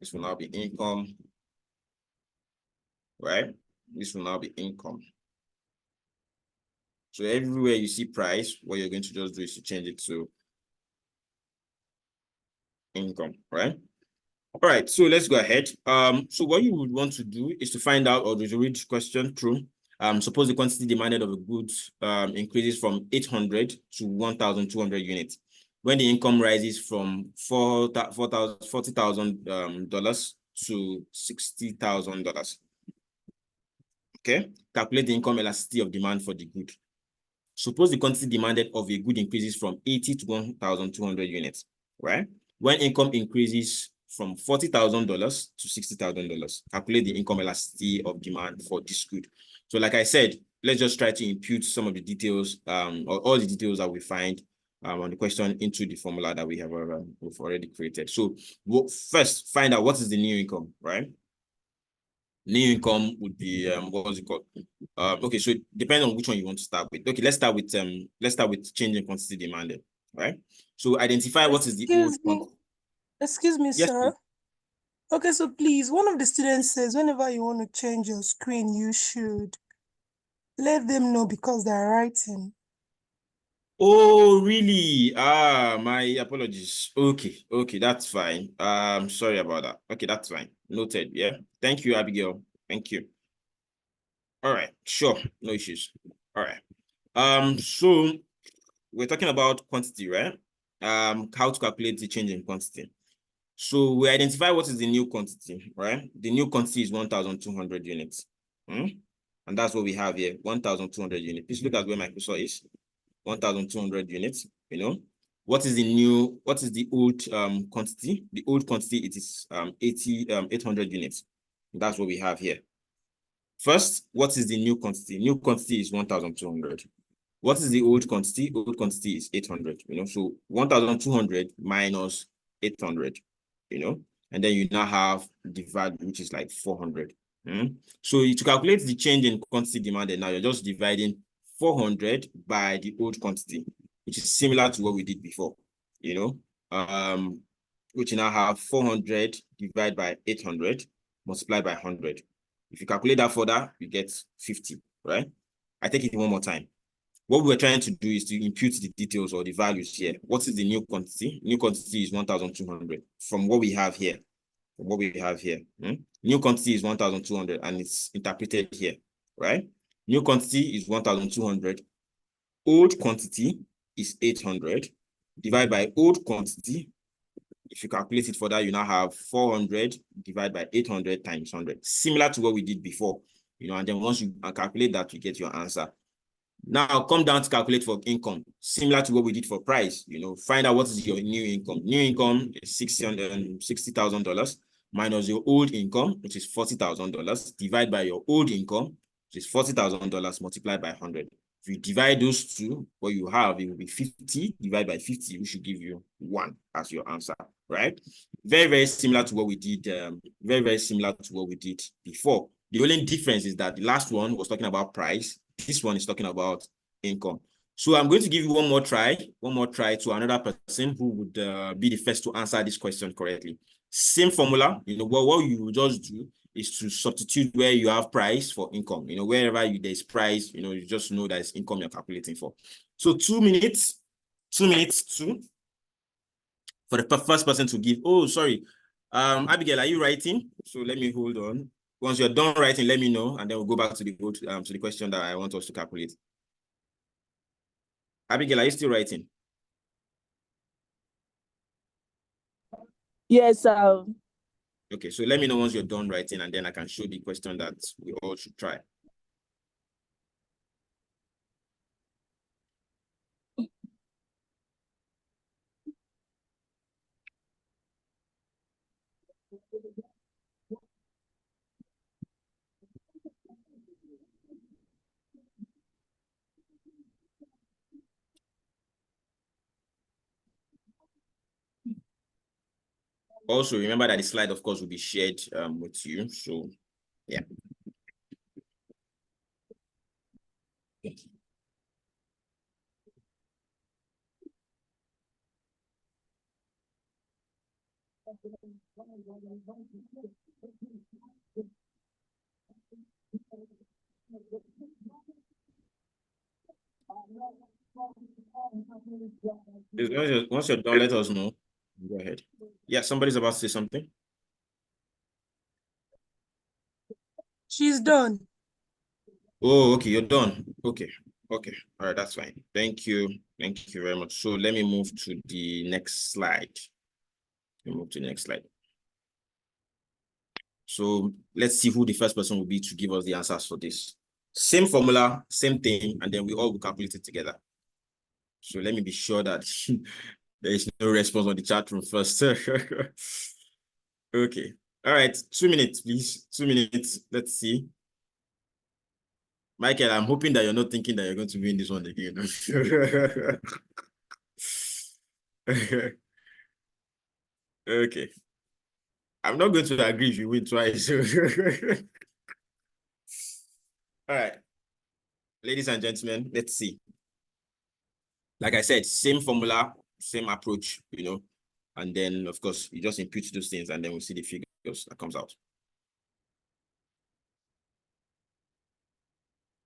this will now be income, right? This will now be income. So everywhere you see price, what you're going to just do is to change it to income, right? All right, so let's go ahead. So what you would want to do is to find out or to read the question through. Suppose the quantity demanded of a good increases from 800 to 1,200 units. When the income rises from $40,000 to $60,000. Okay, calculate the income elasticity of demand for the good. Suppose the quantity demanded of a good increases from 80 to 1,200 units, right? When income increases from $40,000 to $60,000, calculate the income elasticity of demand for this good. So like I said, let's just try to impute some of the details, or all the details that we find on the question into the formula that we've already created. So we'll first find out what is the new income, right? New income would be what was it called? Okay, so it depends on which one you want to start with. Okay, let's start with changing quantity demanded, right? So identify what is the old quantity. Excuse me, Yes, sir. please. Okay, so please, one of the students says whenever you want to change your screen, you should let them know because they're writing. Oh, really? My apologies. Okay, that's fine. Sorry about that. Okay, that's fine. Noted. Yeah. Thank you, Abigail. Thank you. All right, sure, no issues. All right. So we're talking about quantity, right? How to calculate the change in quantity. So we identify what is the new quantity, right? The new quantity is 1,200 units. And that's what we have here, 1,200 units. Please look at where my cursor is. 1,200 units, you know. What is the old quantity? The old quantity, it is 800 units. That's what we have here. First, what is the new quantity? New quantity is 1,200. What is the old quantity? Old quantity is 800, you know. So 1,200 minus 800, you know, and then you now have the value, which is like 400. So to calculate the change in quantity demanded, now you're just dividing 400 by the old quantity, which is similar to what we did before, you know, which you now have 400 divided by 800 multiplied by 100. If you calculate that further, you get 50, right? I take it one more time. What we're trying to do is to impute the details or the values here. What is the new quantity? New quantity is 1,200 from what we have here. New quantity is 1,200 and it's interpreted here, right? New quantity is 1,200. Old quantity is 800 divided by old quantity. If you calculate it further, you now have 400 divided by 800 times 100. Similar to what we did before, you know, and then once you calculate that, you get your answer. Now come down to calculate for income, similar to what we did for price. You know, find out what is your new income. New income is $60,000 minus your old income, which is $40,000, divided by your old income, which is $40,000 multiplied by 100. If you divide those two, what you have, it will be 50 divided by 50, which should give you 1 as your answer, right? very, very similar to what we did, very, very similar to what we did before. The only difference is that the last one was talking about price. This one is talking about income. So I'm going to give you one more try to another person who would be the first to answer this question correctly. Same formula, what you just do is to substitute where you have price for income. Wherever there's price, you just know that it's income you're calculating for. So 2 minutes, 2 minutes, 2 for the first person to give. Oh, sorry. Abigail, are you writing? So let me hold on. Once you're done writing, let me know, and then we'll go back to the question that I want us to calculate. Abigail, are you still writing? Yes, sir. Okay, so let me know once you're done writing, and then I can show the question that we all should try. Also, remember that the slide, of course, will be shared with you. So, yeah. Once you're done, let us know. Go ahead. Yeah, somebody's about to say something. She's done. Oh, okay, you're done. Okay. All right, that's fine. Thank you very much. So let me move to the next slide. So let's see who the first person will be to give us the answers for this. Same formula, same thing, and then we all will calculate it together. So let me be sure that there is no response on the chat room first. Okay. All right. 2 minutes, please. 2 minutes. Let's see. Michael, I'm hoping that you're not thinking that you're going to win this one again. Okay. I'm not going to agree if you win twice. All right. Ladies and gentlemen, let's see. Like I said, same formula, same approach, and then, of course, you just input those things, and then we'll see the figures that comes out.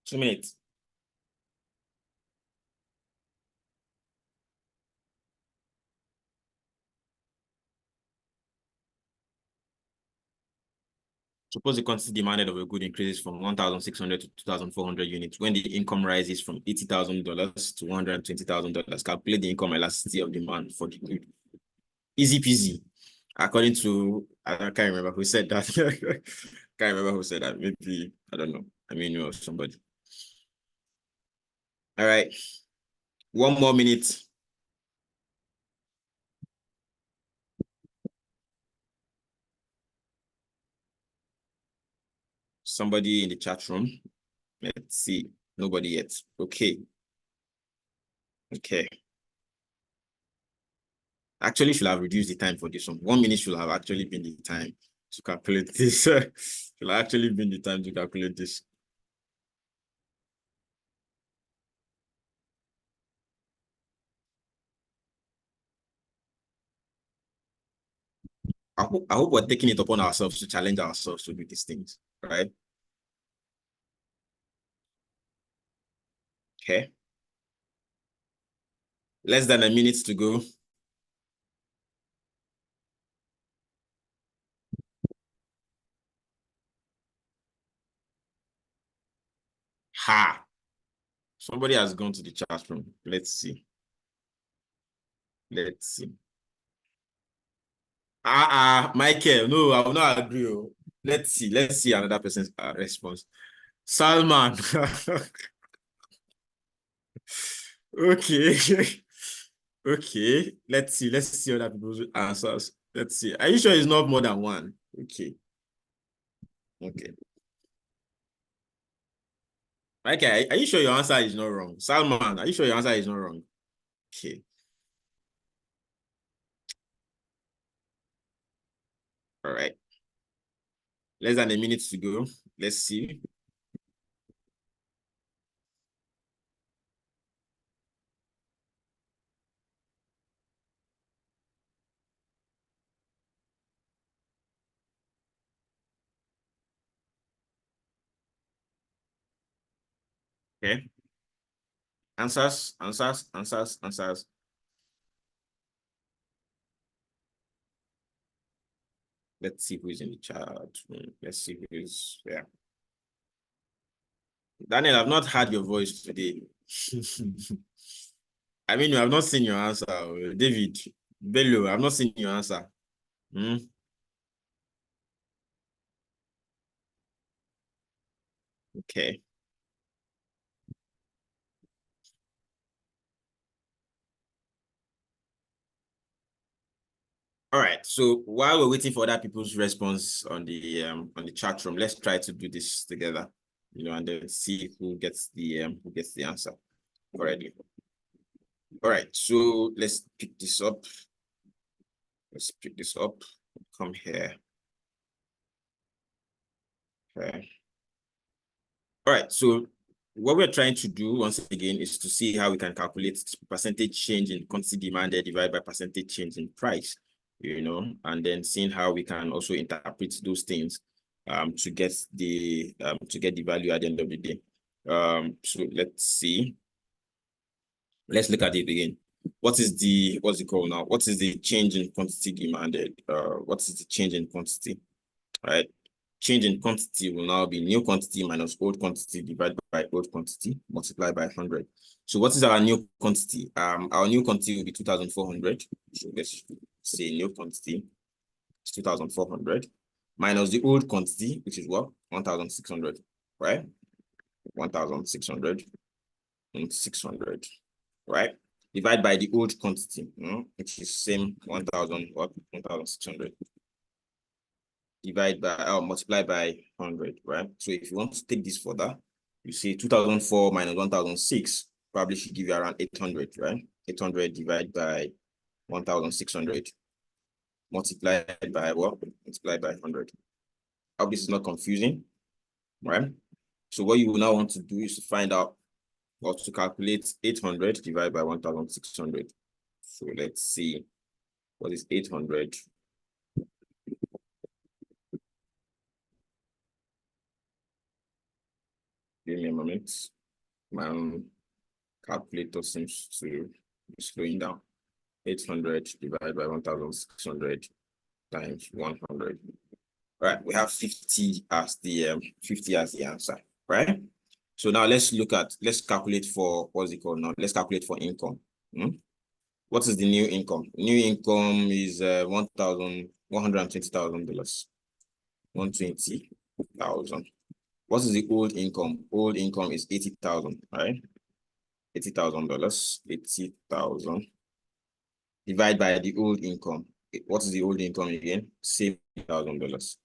2 minutes. Suppose the quantity demanded of a good increases from 1,600 to 2,400 units when the income rises from $80,000 to $120,000. Calculate the income elasticity of demand for the good. Easy peasy. According to, I can't remember who said that. Can't remember who said that. Maybe, I don't know. I mean, or somebody. All right. 1 more minute. Somebody in the chat room. Let's see. Nobody yet. Okay. Actually, should have reduced the time for this one. 1 minute should have actually been the time to calculate this. Should have actually been the time to calculate this. I hope we're taking it upon ourselves to challenge ourselves to do these things, right? Okay. Less than a minute to go. Ha! Somebody has gone to the chat room. Let's see. Michael, no, I will not agree. Let's see another person's response. Salman. Okay. Okay. Let's see other people's answers. Let's see. Are you sure it's not more than one? Okay. Okay, are you sure your answer is not wrong? Salman, are you sure your answer is not wrong? Okay. All right. Less than a minute to go. Let's see. Okay. Answers. Let's see who is in the chat. Let's see who is there. Daniel, I've not heard your voice today. I mean, I've not seen your answer. David, Bello, I've not seen your answer. Okay. All right. So while we're waiting for other people's response on the chat room, let's try to do this together, and then see who gets the answer already. All right. So let's pick this up. Come here. Okay. All right. So what we're trying to do once again is to see how we can calculate percentage change in quantity demanded divided by percentage change in price, and then seeing how we can also interpret those things to get the value at the end of the day. So let's see. Let's look at it again. What's it called now? What is the change in quantity demanded? What is the change in quantity? All right. Change in quantity will now be new quantity minus old quantity divided by old quantity multiplied by 100. So what is our new quantity? Our new quantity will be 2,400. So let's say new quantity is 2,400 minus the old quantity, which is what? 1,600, right? 1,600 and 600, right? Divide by the old quantity, which is same 1,000, what? 1,600. Divide by, multiply by 100, right? So if you want to take this further, you see 2004 minus 1006 probably should give you around 800, right? 800 divided by 1600 multiplied by what? Multiplied by 100. I hope this is not confusing, right? So what you will now want to do is to find out or to calculate 800 divided by 1600. So let's see what is 800. Give me a moment. My calculator seems to be slowing down. 800 divided by 1600 times 100. All right, we have 50 as the answer, right? So now let's calculate for what's it called now? Let's calculate for income. What is the new income? New income is $120,000. $120,000. What is the old income? Old income is 80,000, right? $80,000. 80,000 divided by the old income. What is the old income again? $70,000.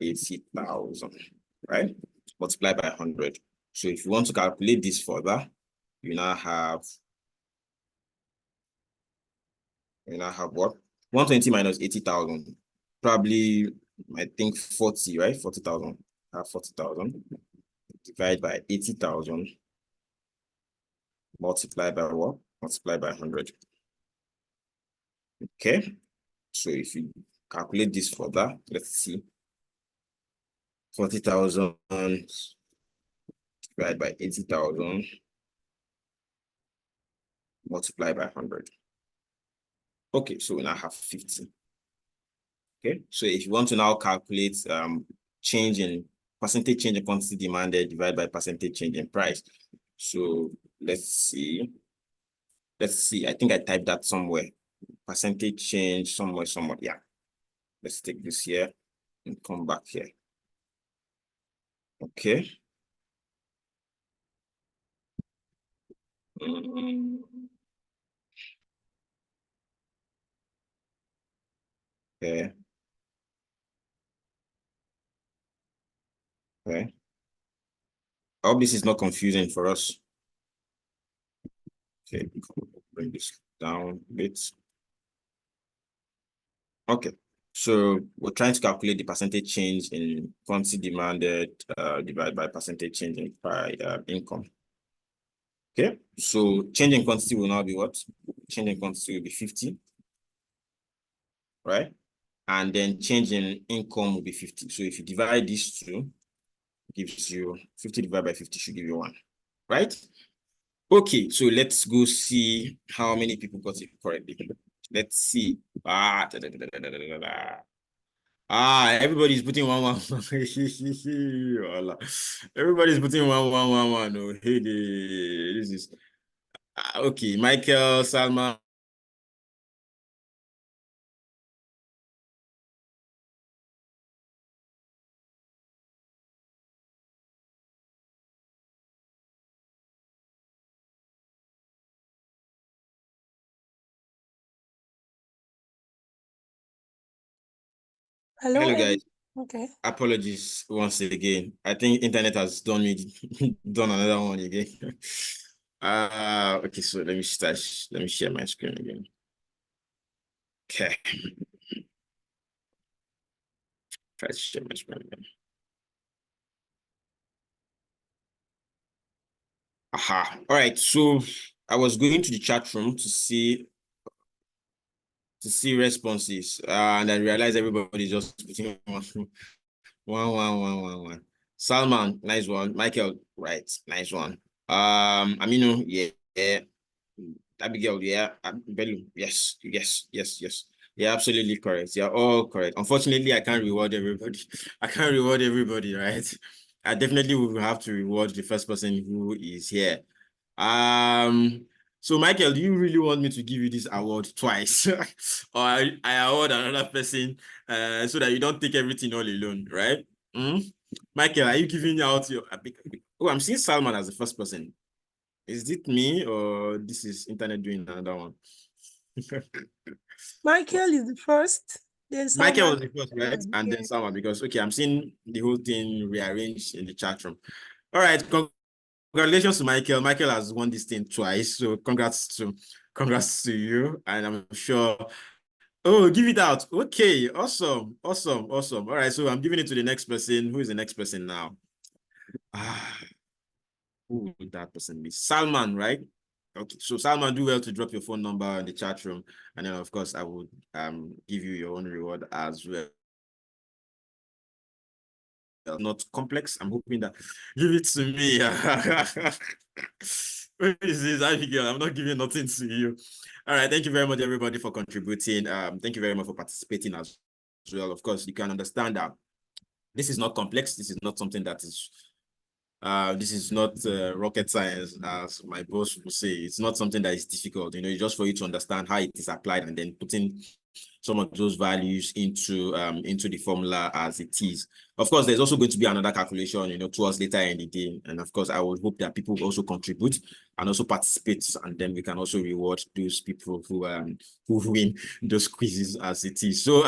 80,000, right? Multiplied by 100. So if you want to calculate this further, you now have what? 120 minus 80,000. Probably, I think 40, right? 40,000. 40,000 divided by 80,000 multiplied by what? Multiplied by 100. Okay. So if you calculate this further, let's see. 40,000 divided by 80,000 multiplied by 100. Okay, so we now have 50. Okay, so if you want to now calculate percentage change in quantity demanded divided by percentage change in price. So let's see. I think I typed that somewhere. Percentage change somewhere. Yeah. Let's take this here and come back here. Okay. Okay. Okay. I hope this is not confusing for us. Okay, bring this down a bit. Okay, So we're trying to calculate the percentage change in quantity demanded divided by percentage change in income. Okay, so change in quantity will now be what? Change in quantity will be 50, right? And then change in income will be 50. So if you divide these two, it gives you 50 divided by 50 should give you 1, right? Okay, so let's go see how many people got it correctly. Let's see. Everybody's putting 1. Everybody's putting 1. Oh, hey, this is okay. Michael, Salma. Hello, Hello, guys. Okay. Apologies once again. I think internet has done me done another one again. Okay, so let me start. Let me share my screen again. Okay. Try to share my screen again. Aha. All right. So I was going to the chat room to see responses, and I realized everybody's just putting 1. Salman, nice one. Michael, right, nice one. Aminu, yeah. Abigail, yeah. Bellu, yes. Yeah, absolutely correct. You're all correct. Unfortunately, I can't reward everybody. Right? I definitely will have to reward the first person who is here. So Michael, do you really want me to give you this award twice? Or I award another person so that you don't take everything all alone, right? Michael, are you giving out your... Oh, I'm seeing Salman as the first person. Is it me or this is internet doing another one? Michael is the first. Then Michael was Salman. the first, right? And then Salman, because, okay, I'm seeing the whole thing rearranged in the chat room. All right, congratulations to Michael. Michael has won this thing twice, so congrats to you. And I'm sure. Oh, give it out. Okay, awesome. All right, so I'm giving it to the next person. Who is the next person now? Who would that person be? Salman, right? Okay, so Salman, do well to drop your phone number in the chat room, and then of course I would give you your own reward as well. Not complex. I'm hoping that give it to me. What is this, Abigail? I'm not giving nothing to you. All right, thank you very much, everybody, for contributing. Thank you very much for participating as well. Of course, you can understand that this is not complex. This is not something that is this is not rocket science, as my boss will say. It's not something that is difficult. It's just for you to understand how it is applied and then putting some of those values into the formula as it is. Of course, there's also going to be another calculation, towards later in the day. And of course, I would hope that people will also contribute and also participate, and then we can also reward those people who win those quizzes as it is. So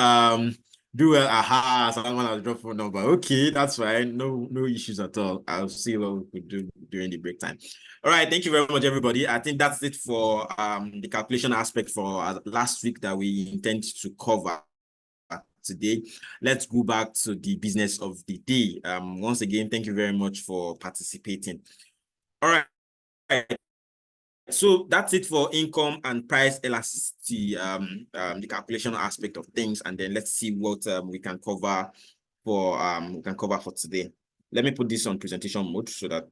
do well. Someone has dropped phone number. Okay, that's fine. No issues at all. I'll see what we could do during the break time. All right, thank you very much, everybody. I think that's it for the calculation aspect for last week that we intend to cover today. Let's go back to the business of the day. Once again, thank you very much for participating. All right. So that's it for income and price elasticity, the calculation aspect of things, and then let's see what we can cover for today. Let me put this on presentation mode so that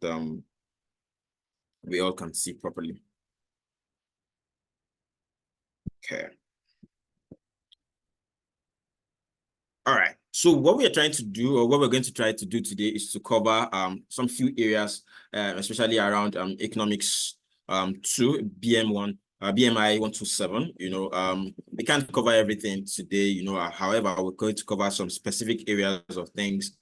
we all can see properly. Okay. All right. So what we are trying to do, or what we're going to try to do today, is to cover some few areas, especially around economics 2, BMI 127. We can't cover everything today. However, we're going to cover some specific areas of things.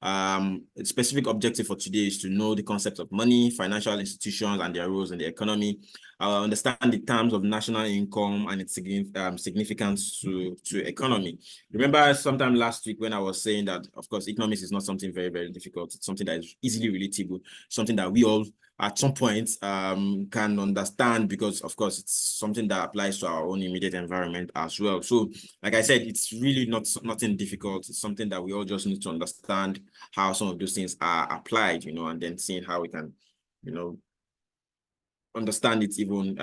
The specific objective for today is to know the concept of money, financial institutions, and their roles in the economy, understand the terms of national income and its significance to economy. Remember sometime last week when I was saying that, of course, economics is not something very, very difficult. It's something that is easily relatable, something that we all at some point can understand, because of course it's something that applies to our own immediate environment as well. So like I said, it's really nothing difficult. It's something that we all just need to understand how some of those things are applied, and then seeing how we can, understand it even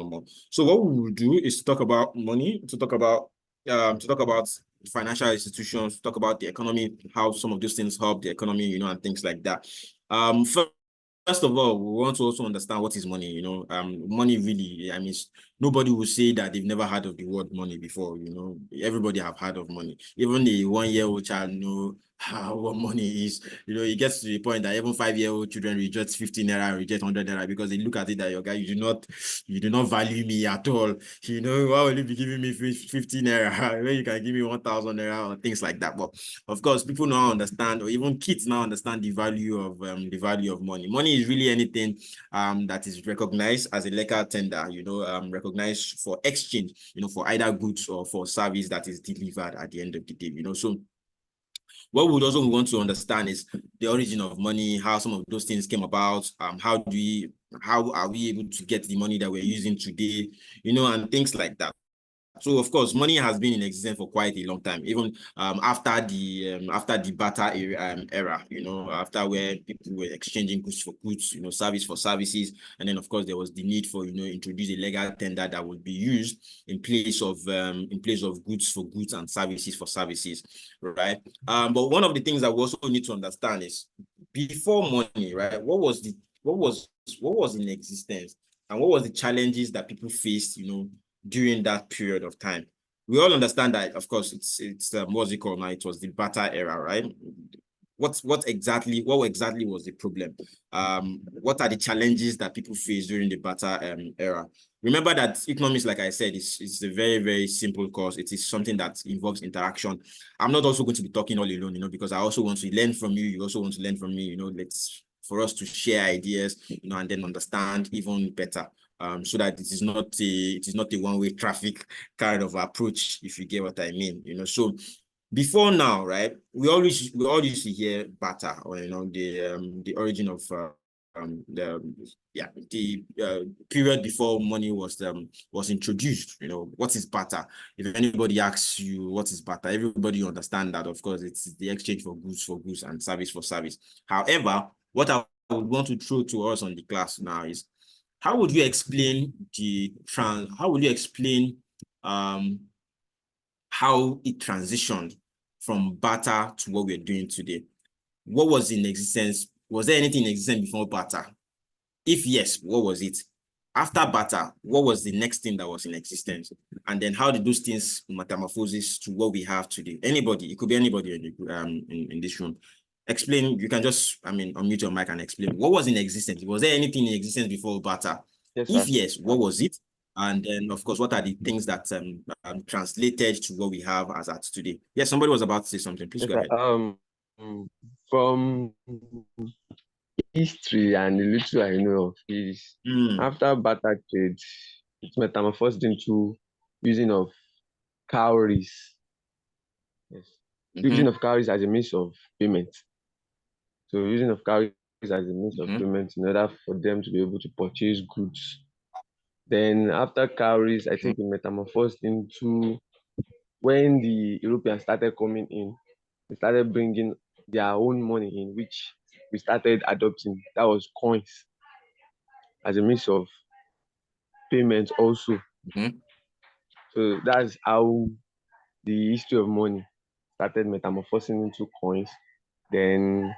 more. So what we will do is to talk about money, to talk about financial institutions, to talk about the economy, how some of those things help the economy, and things like that. First of all, we want to also understand what is money. Money really, I mean, nobody will say that they've never heard of the word money before. Everybody have heard of money. Even the 1-year-old child know what money is. It gets to the point that even 5-year-old children reject 50 naira and reject 100 naira because they look at it that, your guy, you do not value me at all. Why will you be giving me 50 naira when you can give me 1,000 naira or things like that? But of course, people now understand, or even kids now understand the value of money. Money is really anything that is recognized as a legal tender, recognized for exchange, for either goods or for service that is delivered at the end of the day. So what we would also want to understand is the origin of money, how some of those things came about, how are we able to get the money that we're using today, and things like that. So of course, money has been in existence for quite a long time, even after the barter era, after where people were exchanging goods for goods, service for services, and then of course there was the need for introduce a legal tender that would be used in place of goods for goods and services for services, right? But one of the things that we also need to understand is before money, right? What was in existence, and what was the challenges that people faced, during that period of time? We all understand that, of course, it's what's it called now? It was the barter era, right? What exactly was the problem? What are the challenges that people face during the barter era? Remember that economics, like I said, it's a very, very simple course. It is something that involves interaction. I'm not also going to be talking all alone, because I also want to learn from you. You also want to learn from me, for us to share ideas, and then understand even better. So that it is not a one-way traffic kind of approach, if you get what I mean. So before now, right, we all used to hear barter, or the origin of the period before money was introduced. What is barter? If anybody asks you what is barter, everybody understand that, of course, it's the exchange for goods and service for service. However, what I would want to throw to us on the class now is, how would you explain how it transitioned from barter to what we're doing today? What was in existence? Was there anything in existence before barter? If yes, what was it? After barter, what was the next thing that was in existence? And then how did those things metamorphose to what we have today? Anybody, it could be anybody in this room. Explain. You can just, unmute your mic and explain. What was in existence? Was there anything in existence before barter? Yes, If sir. yes, what was it? And then, of course, what are the things that translated to what we have as at today? Yes, somebody was about to say something. Please go ahead. From history and the little I know of is, after barter trade, it's metamorphosed into using of cowries. Yes. Using of cowries as a means of payment. So using of cowries as a means of payment in order for them to be able to purchase goods. Then after cowries, I think it metamorphosed into when the Europeans started coming in, they started bringing their own money in, which we started adopting. That was coins as a means of payment also. So that's how the history of money started metamorphosing into coins. Then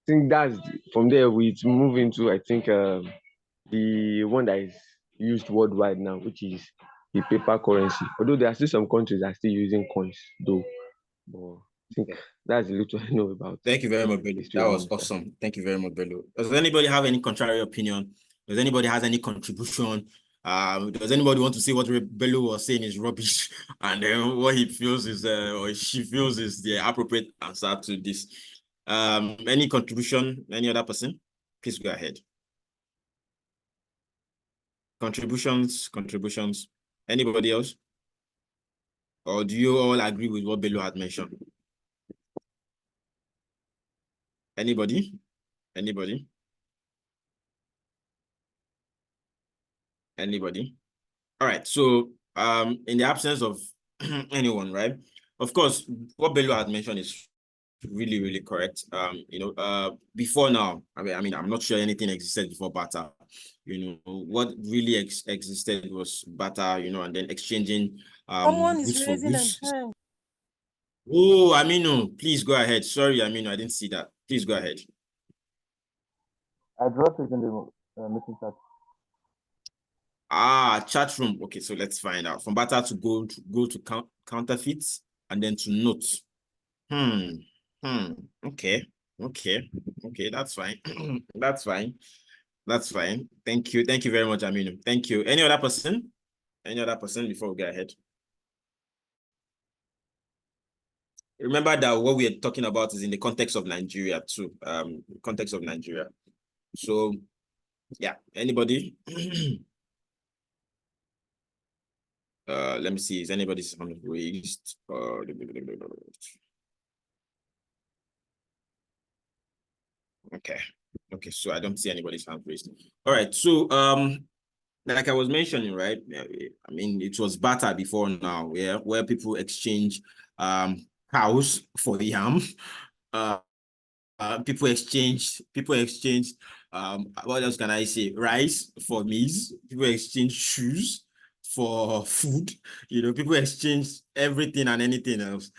I think that's from there we move into, I think, the one that is used worldwide now, which is the paper currency. Although there are still some countries that are still using coins, though. But I think that's a little I know about. Thank you very much, Bello. That was awesome. Thank you very much, Bello. Does anybody have any contrary opinion? Does anybody has any contribution? Does anybody want to say what Bello was saying is rubbish, and then what he feels is or she feels is the appropriate answer to this? Any contribution? Any other person? Please go ahead. contributions. Anybody else? Or do you all agree with what Bello had mentioned? Anybody? Anybody? All right. So in the absence of anyone, right? Of course, what Bello had mentioned is really, really correct. Before now, I mean, I'm not sure anything existed before barter. What really existed was barter, and then exchanging Someone is goods for raising an goods. hand. Oh, Aminu, please go ahead. Sorry, Aminu, I didn't see that. Please go ahead. I dropped it in the meeting chat. Chat room. Okay, so let's find out. From barter to go to counterfeits and then to notes. Okay. That's fine. That's fine. Thank you very much, Aminu. Thank you. Any other person before we go ahead? Remember that what we are talking about is in the context of Nigeria too. So yeah, anybody? Let me see. Is anybody's hand raised? Okay. So I don't see anybody's hand raised. All right. So like I was mentioning, right? I mean, it was barter before now, where people exchange cows for yam. People exchange what else can I say? Rice for maize. People exchange shoes for food. People exchange everything and anything else,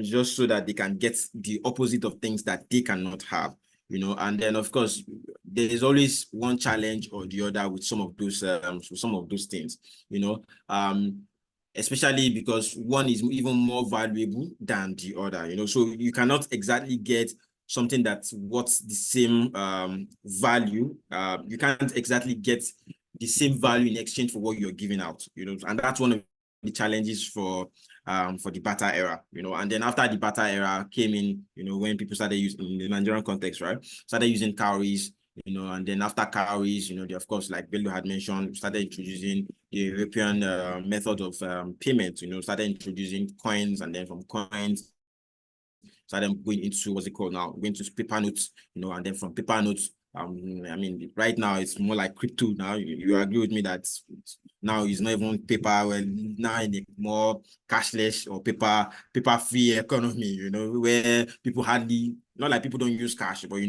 just so that they can get the opposite of things that they cannot have. And then of course there is always one challenge or the other with some of those things, especially because one is even more valuable than the other, so you cannot exactly get something that's worth the same value. You can't exactly get the same value in exchange for what you're giving out, and that's one of the challenges for the barter era, and then after the barter era came in, when people started using, in the Nigerian context, right, started using cowries, and then after cowries, they, of course, like Bello had mentioned, started introducing the European method of payment, started introducing coins, and then from coins, started going into what's it called now, going to paper notes, and then from paper notes, I mean, right now it's more like crypto now. You agree with me that now it's not even paper, well, now in a more cashless or paper-free economy, where people hardly, not like people don't use cash, but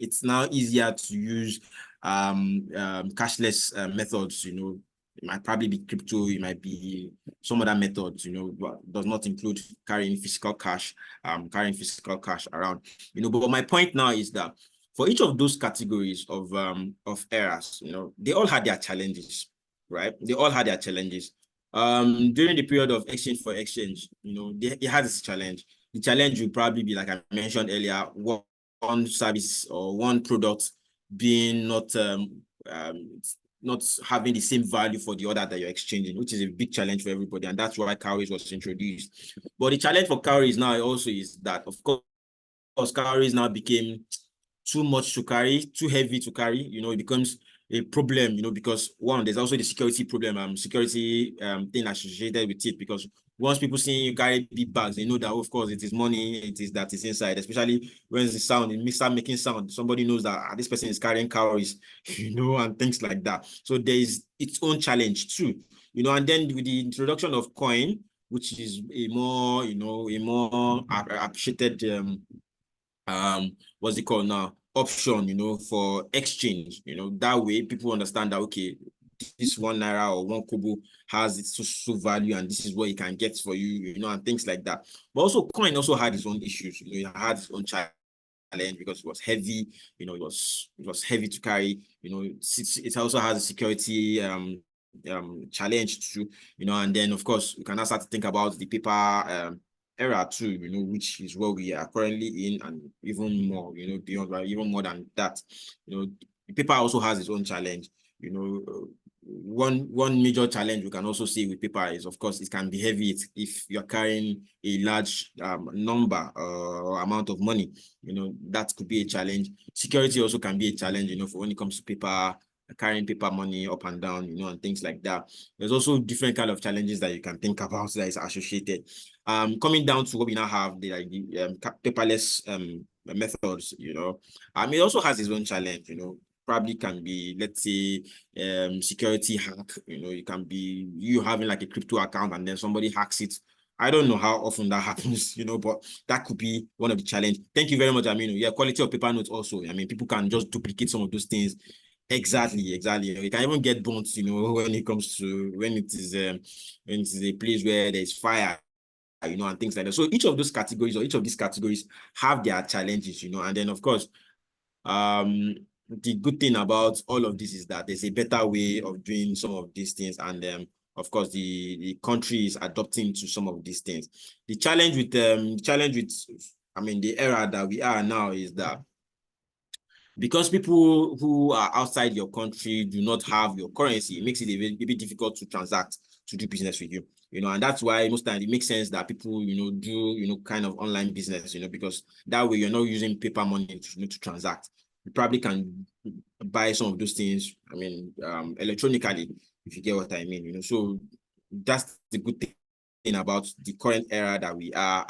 it's now easier to use cashless methods. It might probably be crypto, it might be some other methods, but does not include carrying physical cash around. But my point now is that for each of those categories of eras, they all had their challenges, right? They all had their challenges. During the period of exchange for exchange, they had this challenge. The challenge will probably be, like I mentioned earlier, one service or one product being not having the same value for the other that you're exchanging, which is a big challenge for everybody, and that's why cowries was introduced. But the challenge for cowries now also is that, of course, cowries now became too much to carry, too heavy to carry. It becomes a problem, because one, there's also the security problem, security thing associated with it, because once people see you carry big bags, they know that, of course, it is money, it is that is inside, especially when the sound, it start making sound, somebody knows that this person is carrying calories, and things like that. So there is its own challenge too, and then with the introduction of coin, which is a more appreciated what's it called now, option, for exchange. That way people understand that, okay, this 1 naira or 1 kobo has its social value, and this is what it can get for you, and things like that. But also coin also had its own issues. It had its own challenge because it was heavy. It was heavy to carry. It also has a security challenge too. And then of course you can now start to think about the paper era too, which is where we are currently in, and even more, beyond, right, even more than that. The paper also has its own challenge. One major challenge we can also see with paper is, of course, it can be heavy if you're carrying a large number or amount of money. That could be a challenge. Security also can be a challenge, for when it comes to paper carrying paper money up and down, and things like that. There's also different kind of challenges that you can think about that is associated. Coming down to what we now have, the paperless methods, it also has its own challenge, probably can be, let's say, security hack. It can be you having like a crypto account and then somebody hacks it. I don't know how often that happens, but that could be one of the challenge. Thank you very much, Aminu. Yeah, quality of paper notes also. People can just duplicate some of those things. Exactly. You can even get burnt, when it comes to when it is a place where there's fire, and things like that. So each of those categories or each of these categories have their challenges, and then of course, the good thing about all of this is that there's a better way of doing some of these things, and of course the country is adopting to some of these things. The challenge with the era that we are now is that because people who are outside your country do not have your currency, it makes it a bit difficult to transact, to do business with you. And that's why most times it makes sense that people, do, kind of online business, because that way you're not using paper money to transact. You probably can buy some of those things, electronically, if you get what I mean, so that's the good thing about the current era that we are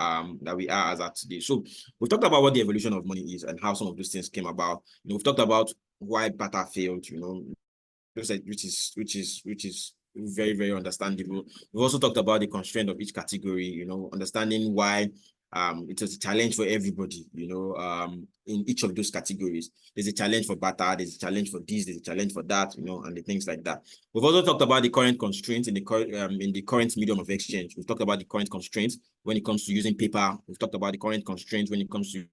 as at today. So we've talked about what the evolution of money is and how some of those things came about. We've talked about why barter failed, which is very, very understandable. We've also talked about the constraint of each category, understanding why it was a challenge for everybody, in each of those categories. There's a challenge for barter, there's a challenge for this, there's a challenge for that, and the things like that. We've also talked about the current constraints in the current medium of exchange. We've talked about the current constraints when it comes to using paper. We've talked about the current constraints when it comes to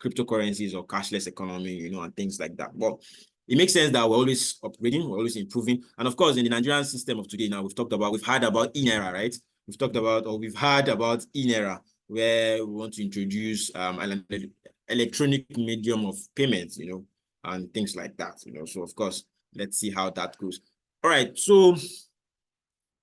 cryptocurrencies or cashless economy, and things like that. But it makes sense that we're always upgrading, we're always improving. And of course, in the Nigerian system of today now, we've heard about in-era, right? We've heard about in-era, where we want to introduce an electronic medium of payments, and things like that, So of course, let's see how that goes. All right, so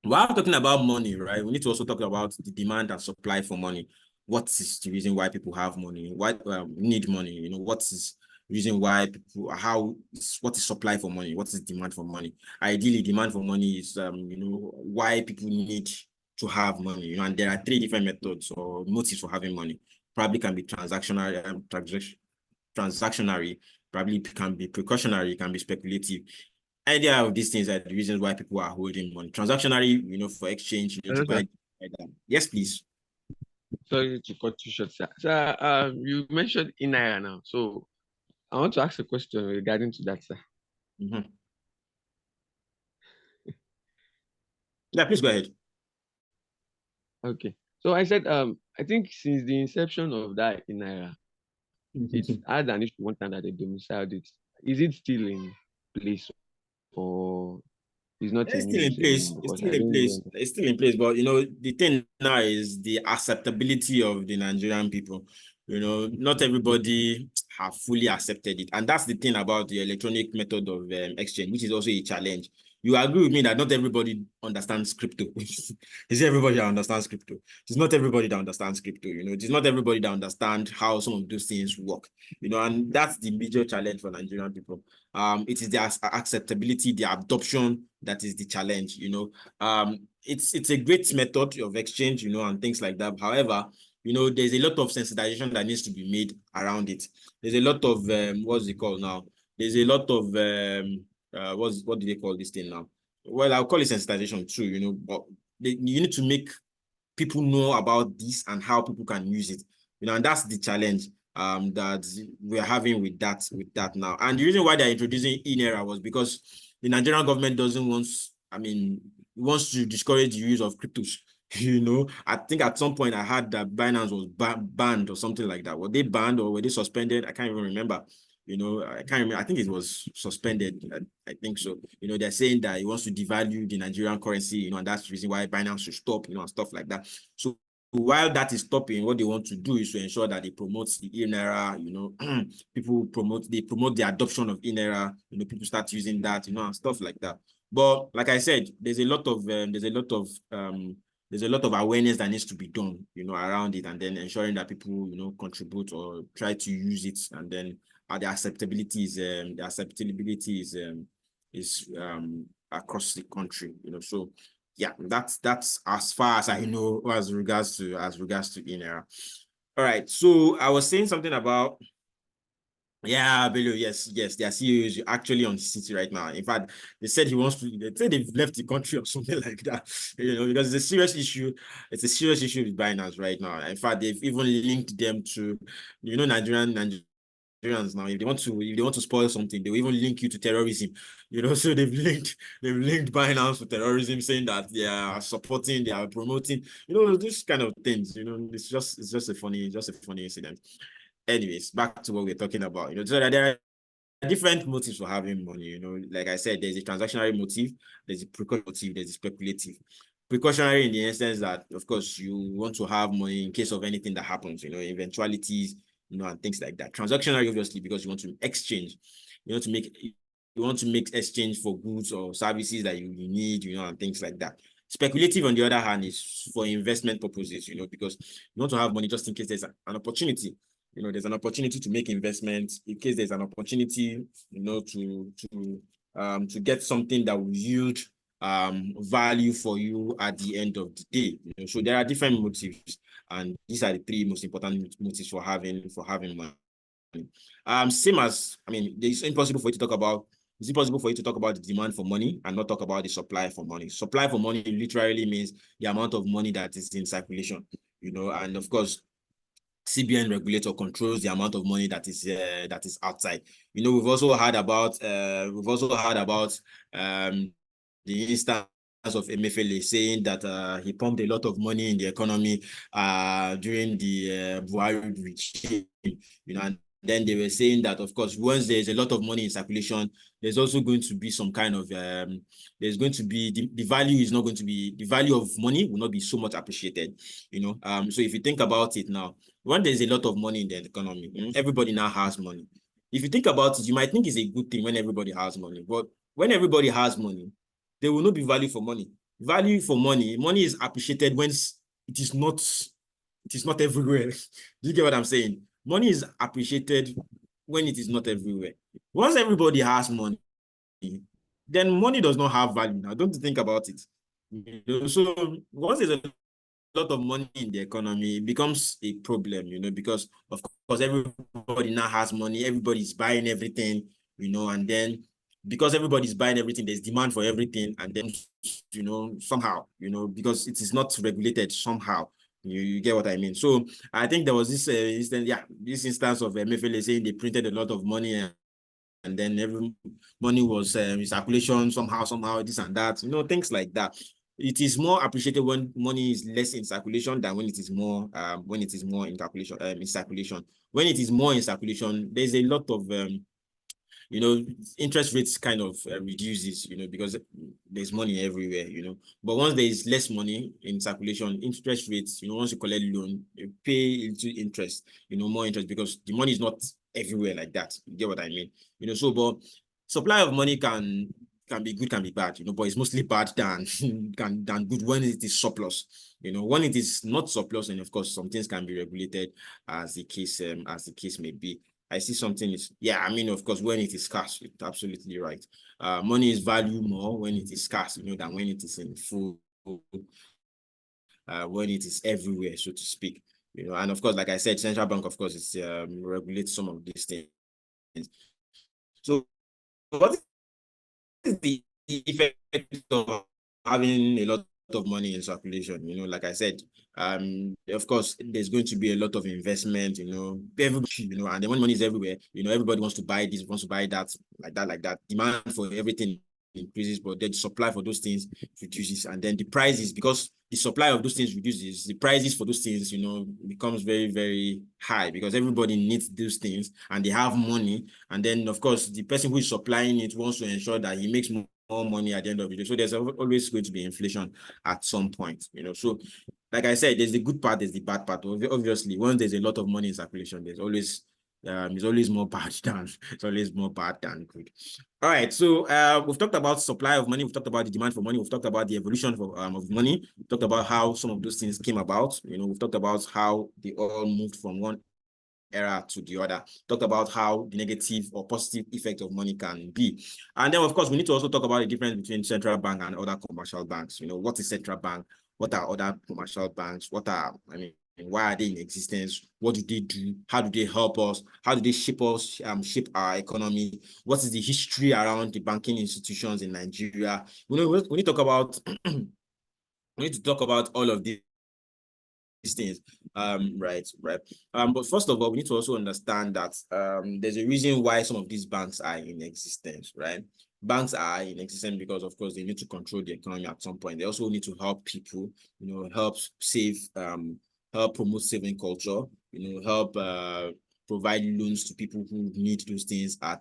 while talking about money, right, we need to also talk about the demand and supply for money. What is the reason why people have money? Why need money? What is the reason why people? What is supply for money? What is demand for money? Ideally, demand for money is why people need to have money. And there are 3 different methods or motives for having money. Probably can be transactionary, probably can be precautionary, can be speculative. Idea of these things are the reasons why people are holding money. Transactionary, for exchange, to buy. Yes, please. Sorry to cut you short, sir. Sir, you mentioned in-era now, so I want to ask a question regarding to that, sir. Yeah, please go ahead. Okay. So I said, I think since the inception of that in-era, it's had an issue one time that they domiciled it. Is it still in place, or is not It's still in place. It's still in place. But the thing now is the acceptability of the Nigerian people. Not everybody have fully accepted it, and that's the thing about the electronic method of exchange, which is also a challenge. You agree with me that not everybody understands crypto. It's everybody that understands crypto. It's not everybody that understands crypto. It's not everybody that understands how some of those things work. And that's the major challenge for Nigerian people. It is the acceptability, the adoption that is the challenge. It's a great method of exchange, and things like that. However, there's a lot of sensitization that needs to be made around it. There's a lot of what's it called now? There's a lot of what do they call this thing now? Well, I'll call it sensitization too, but you need to make people know about this and how people can use it. And that's the challenge that we're having with that now. And the reason why they're introducing in-era was because the Nigerian government wants to discourage the use of cryptos. I think at some point I heard that Binance was banned or something like that. Were they banned or were they suspended? I can't even remember. I can't remember. I think it was suspended. I think so. They're saying that it wants to devalue the Nigerian currency, and that's the reason why Binance should stop, and stuff like that. So while that is stopping, what they want to do is to ensure that they promote the in-era, people promote the adoption of in-era, people start using that, and stuff like that. But like I said, there's a lot of awareness that needs to be done, around it, and then ensuring that people, contribute or try to use it, and then the acceptability is across the country, you know. So yeah, that's as far as I know as regards to in-era. All right, so I was saying something about, yeah, Bello, yes, their CEO is actually on city right now. In fact, they said they said they've left the country or something like that, you know, because it's a serious issue. It's a serious issue with Binance right now. In fact, they've even linked them to, you know, Nigerians now. If they want to spoil something, they will even link you to terrorism, you know. So they've linked Binance to terrorism, saying that they are supporting, they are promoting, you know, this kind of things, you know. It's just a funny incident. Anyways, back to what we're talking about, you know. So that there are different motives for having money, you know. Like I said, there's a transactionary motive, there's a precautionary motive, there's a speculative. Precautionary in the instance that, of course, you want to have money in case of anything that happens, you know, eventualities, you know, and things like that. Transactionary, obviously, because you want to exchange, you want to make exchange for goods or services that you need, you know, and things like that. Speculative, on the other hand, is for investment purposes, you know, because you want to have money just in case there's an opportunity. You know, there's an opportunity to make investments in case there's an opportunity, you know, to get something that will yield value for you at the end of the day. You know, so there are different motives, and these are the three most important motives for having money. Same as, I mean, it's impossible for you to talk about. Is it possible for you to talk about the demand for money and not talk about the supply for money? Supply for money literally means the amount of money that is in circulation, you know, and of course, CBN regulator controls the amount of money that is outside. You know, we've also heard about the instance of Emefiele saying that he pumped a lot of money in the economy during the Buhari regime, you know, and then they were saying that, of course, once there's a lot of money in circulation, there's also going to be some kind of there's going to be the value of money will not be so much appreciated, you know. So if you think about it now, when there's a lot of money in the economy, everybody now has money. If you think about it, you might think it's a good thing when everybody has money, but when everybody has money, there will not be value for money. Value for money is appreciated when it is not everywhere. Do you get what I'm saying? Money is appreciated when it is not everywhere. Once everybody has money, then money does not have value. Now, don't think about it. You know, so once there's a lot of money in the economy, it becomes a problem, you know, because of course everybody now has money, everybody's buying everything, you know, and then because everybody's buying everything, there's demand for everything, and then, you know, somehow, you know, because it is not regulated somehow, you get what I mean. So I think there was this instance of Emefiele saying they printed a lot of money, and then every money was in circulation somehow, this and that, you know, things like that. It is more appreciated when money is less in circulation than when it is more in circulation. When it is more in circulation, there's a lot of you know, interest rates kind of reduces, you know, because there's money everywhere, you know. But once there is less money in circulation, interest rates, you know, once you collect loan, you pay into interest, you know, more interest, because the money is not everywhere like that. You get what I mean? You know, so but supply of money can be good, can be bad, you know, but it's mostly bad than good when it is surplus. You know, when it is not surplus, and of course some things can be regulated as the case may be. I see something is, yeah, I mean, of course, when it is scarce, you're absolutely right. Money is valued more when it is scarce, you know, than when it is in full, when it is everywhere, so to speak. You know, and of course, like I said, central bank, of course, it's regulates some of these things. So what is the effect of having a lot of money in circulation? You know, like I said, of course, there's going to be a lot of investment, you know, everybody, you know, and then when money is everywhere, you know, everybody wants to buy this, wants to buy that, like that. Demand for everything increases, but then the supply for those things reduces, and then the prices, because the supply of those things reduces, the prices for those things, you know, becomes very, very high, because everybody needs those things and they have money, and then of course the person who is supplying it wants to ensure that he makes more money at the end of the day. So there's always going to be inflation at some point, you know. So like I said, there's the good part, there's the bad part. Obviously, once there's a lot of money in circulation, there's always it's always more bad than good. All right, so we've talked about supply of money, we've talked about the demand for money, we've talked about the evolution of money, we've talked about how some of those things came about, you know, we've talked about how they all moved from one era to the other, talked about how the negative or positive effect of money can be. And then, of course, we need to also talk about the difference between central bank and other commercial banks. What is central bank? What are other commercial banks? Why are they in existence? What do they do? How do they help us? How do they shape us, shape our economy? What is the history around the banking institutions in Nigeria? We need to talk about we need to talk about all of these things. Right. But first of all, we need to also understand that there's a reason why some of these banks are in existence, right? Banks are in existence because, of course, they need to control the economy at some point. They also need to help people, help save, help promote saving culture, help provide loans to people who need those things at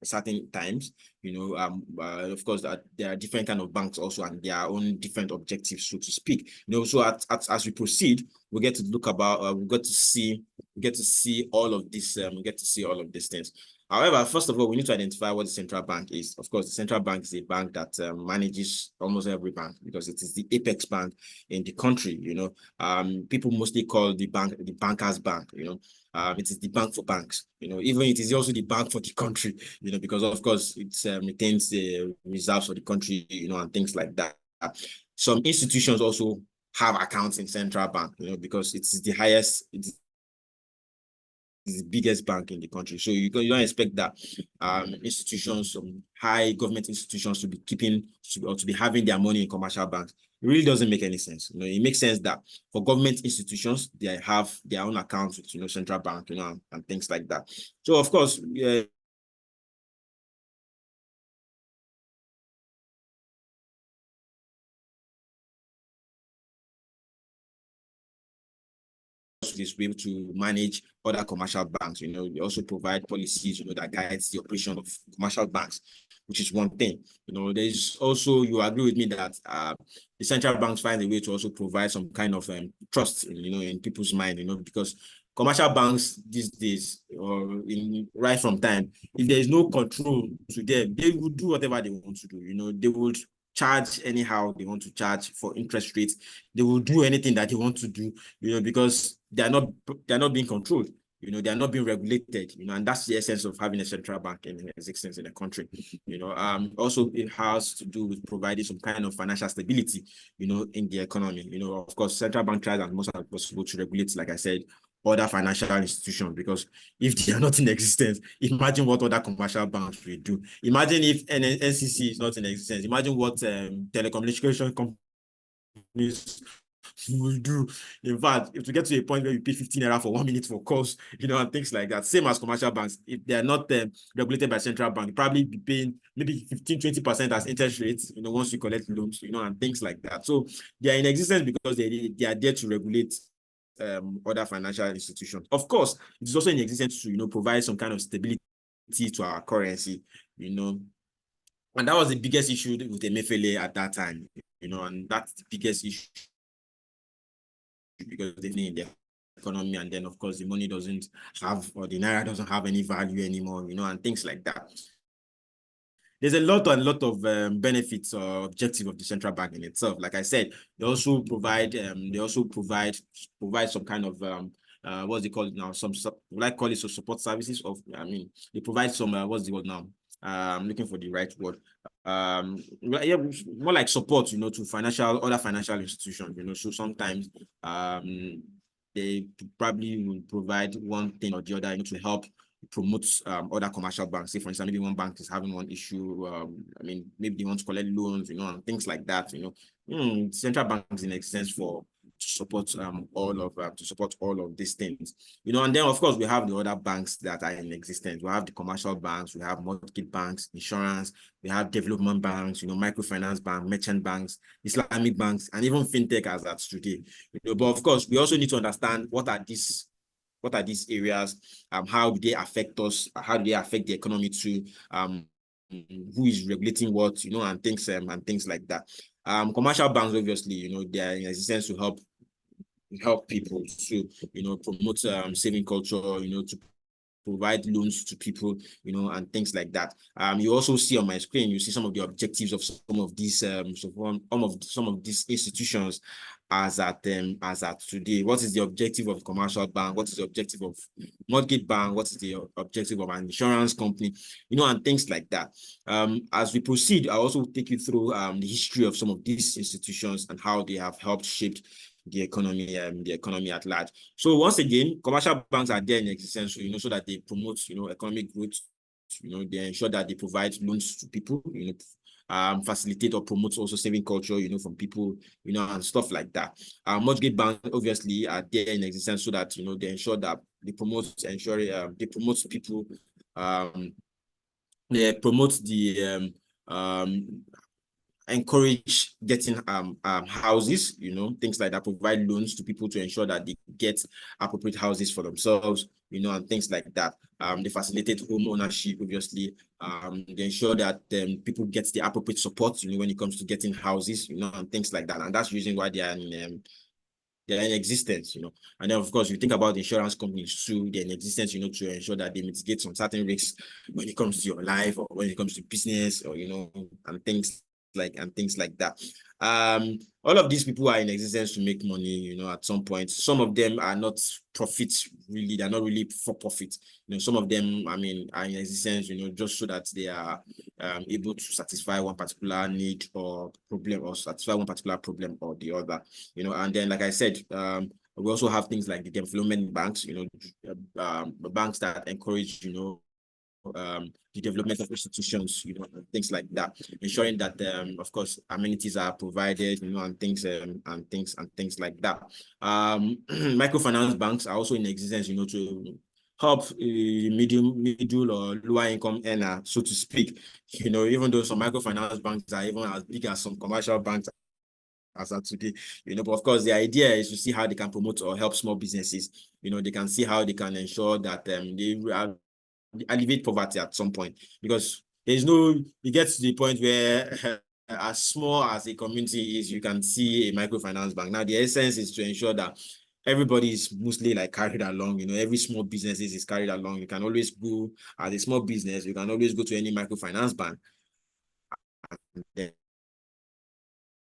certain times. Of course, that there are different kind of banks also, and their own different objectives, so to speak. So as we proceed, we get to look about, we get to see all of this. We get to see all of these things. However, first of all, we need to identify what the central bank is. Of course, the central bank is a bank that manages almost every bank because it is the apex bank in the country. People mostly call the bank the banker's bank. It is the bank for banks. Even it is also the bank for the country. Because of course it maintains the reserves for the country. And things like that. Some institutions also have accounts in central bank. Because it is the highest. It's the biggest bank in the country. So you don't expect that institutions, some high government institutions, to be having their money in commercial banks. It really doesn't make any sense. It makes sense that for government institutions, they have their own accounts with central bank, and things like that. So of course, this way to manage other commercial banks. We also provide policies, that guides the operation of commercial banks, which is one thing. There's also, you agree with me that the central banks find a way to also provide some kind of trust, in people's mind, because commercial banks these days, or right from time, if there is no control to them, they will do whatever they want to do. They would charge anyhow they want to charge for interest rates. They will do anything that they want to do, because they're not being controlled. They are not being regulated, and that's the essence of having a central bank in existence in the country. Also it has to do with providing some kind of financial stability, in the economy. Of course, central bank tries as much as possible to regulate, like I said, other financial institutions, because if they are not in existence, imagine what other commercial banks will do. Imagine if NCC is not in existence. Imagine what telecommunication companies will do. In fact, if we get to a point where you pay 15 naira for 1 minute for calls, and things like that, same as commercial banks, if they are not regulated by central bank, you probably be paying maybe 15-20% as interest rates, once you collect loans, and things like that. So they are in existence because they are there to regulate other financial institutions. Of course, it is also in existence to provide some kind of stability to our currency, and that was the biggest issue with Emefiele at that time, and that's the biggest issue, because they need the economy, and then of course the money doesn't have, or the naira doesn't have any value anymore, and things like that. There's a lot of benefits or objective of the central bank in itself. Like I said, they also provide some kind of what's it called now? Some call it support services of. They provide some what's the word now? I'm looking for the right word. Yeah, more like support, to other financial institutions. So sometimes they probably will provide one thing or the other, to help promote other commercial banks. Say, for instance, maybe one bank is having one issue. Maybe they want to collect loans, and things like that. Central banks in existence to support all of these things. And then of course we have the other banks that are in existence. We have the commercial banks, we have mortgage banks, insurance, we have development banks, microfinance bank, merchant banks, Islamic banks, and even fintech as at today. But of course, we also need to understand what are these areas, how do they affect us, how do they affect the economy too, who is regulating what, and things like that. Commercial banks, obviously, they are in existence to help people to promote saving culture, to provide loans to people, you know, and things like that. You also see on my screen, you see some of the objectives of some of these some of these institutions as at today. What is the objective of commercial bank? What is the objective of mortgage bank? What is the objective of an insurance company? You know, and things like that. As we proceed, I'll also take you through the history of some of these institutions and how they have helped shape the economy at large. So once again, commercial banks are there in existence, you know, so that they promote, you know, economic growth. You know, they ensure that they provide loans to people, you know, facilitate or promote also saving culture, you know, from people, you know, and stuff like that. Mortgage banks obviously are there in existence so that, you know, they ensure that they promote people, they promote the encourage getting houses, you know, things like that, provide loans to people to ensure that they get appropriate houses for themselves, you know, and things like that. They facilitate home ownership, obviously. They ensure that people get the appropriate support, you know, when it comes to getting houses, you know, and things like that. And that's the reason why they're in existence, you know. And then, of course, you think about insurance companies too, they're in existence, you know, to ensure that they mitigate some certain risks when it comes to your life or when it comes to business or, you know, and things like that. All of these people are in existence to make money, you know, at some point. Some of them are not profits, really, they're not really for profit. You know, some of them, I mean, are in existence, you know, just so that they are able to satisfy one particular need or problem, or satisfy one particular problem or the other, you know. And then, like I said, we also have things like the development banks, you know, banks that encourage, you know, the development of institutions, you know, things like that, ensuring that, of course, amenities are provided, you know, and things like that. Microfinance banks are also in existence, you know, to help middle or lower income earner, so to speak. You know, even though some microfinance banks are even as big as some commercial banks as of today, you know, but of course the idea is to see how they can promote or help small businesses. You know, they can see how they can ensure that they alleviate poverty at some point, because there's no, it gets to the point where as small as a community is, you can see a microfinance bank. Now the essence is to ensure that everybody is mostly like carried along, you know, every small business is carried along. You can always go as a small business, you can always go to any microfinance bank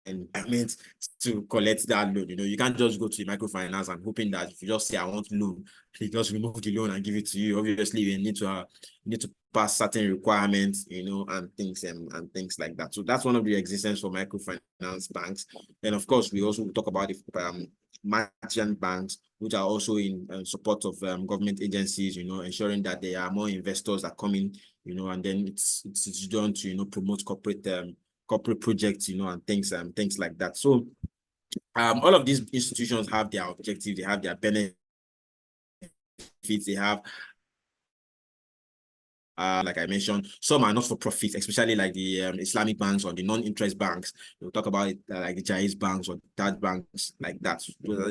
and I meant to collect that loan. You know, you can't just go to microfinance and hoping that if you just say I want loan, they just remove the loan and give it to you. Obviously, you need to pass certain requirements, you know, and things like that. So that's one of the existence for microfinance banks. And of course, we also talk about the merchant banks, which are also in support of government agencies, you know, ensuring that there are more investors that come in, you know, and then it's done to, you know, promote corporate projects, you know, and things like that. So all of these institutions have their objective, they have their benefits, they have like I mentioned, some are not for profit, especially like the Islamic banks or the non-interest banks. We'll talk about it like the Jaiz banks or Taj banks like that.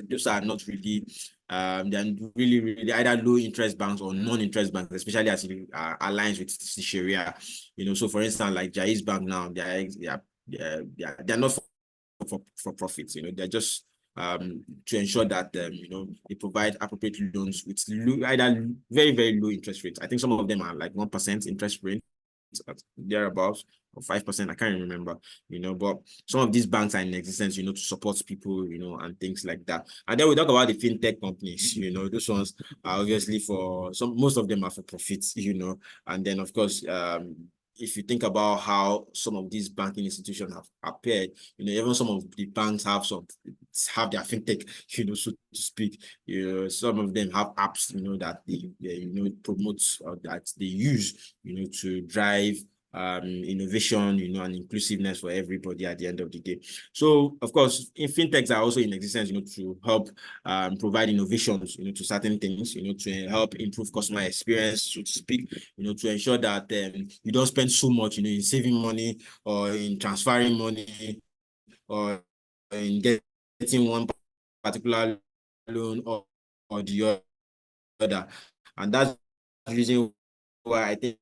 Those are not really they're really either low interest banks or non-interest banks, especially as it aligns with the Sharia. You know, so for instance, like Jaiz Bank now, they're not for profits. You know, they're just to ensure that you know, they provide appropriate loans with either very low interest rates. I think some of them are like 1% interest rate, thereabouts, or 5%. I can't remember. You know, but some of these banks are in existence, you know, to support people, you know, and things like that. And then we talk about the fintech companies. You know, those ones are obviously most of them are for profits. You know, and then of course if you think about how some of these banking institutions have appeared, you know, even some of the banks have their fintech, you know, so to speak. You know, some of them have apps, you know, that they you know, promote or that they use, you know, to drive innovation, you know, and inclusiveness for everybody at the end of the day. So, of course, in fintechs are also in existence, you know, to help provide innovations, you know, to certain things, you know, to help improve customer experience, so to speak, you know, to ensure that you don't spend so much, you know, in saving money or in transferring money or in getting one particular loan or the other. And that's the reason why I think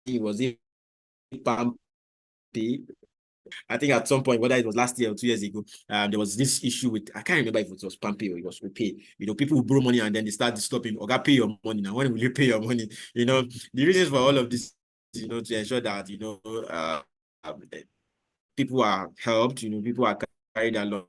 it was Pay I think at some point, whether it was last year or 2 years ago, there was this issue with, I can't remember if it was PAMPay or it was Repay. People who borrow money and then they start disturbing, or pay your money now. When will you pay your money? The reasons for all of this, to ensure that, people are helped, people are carried along,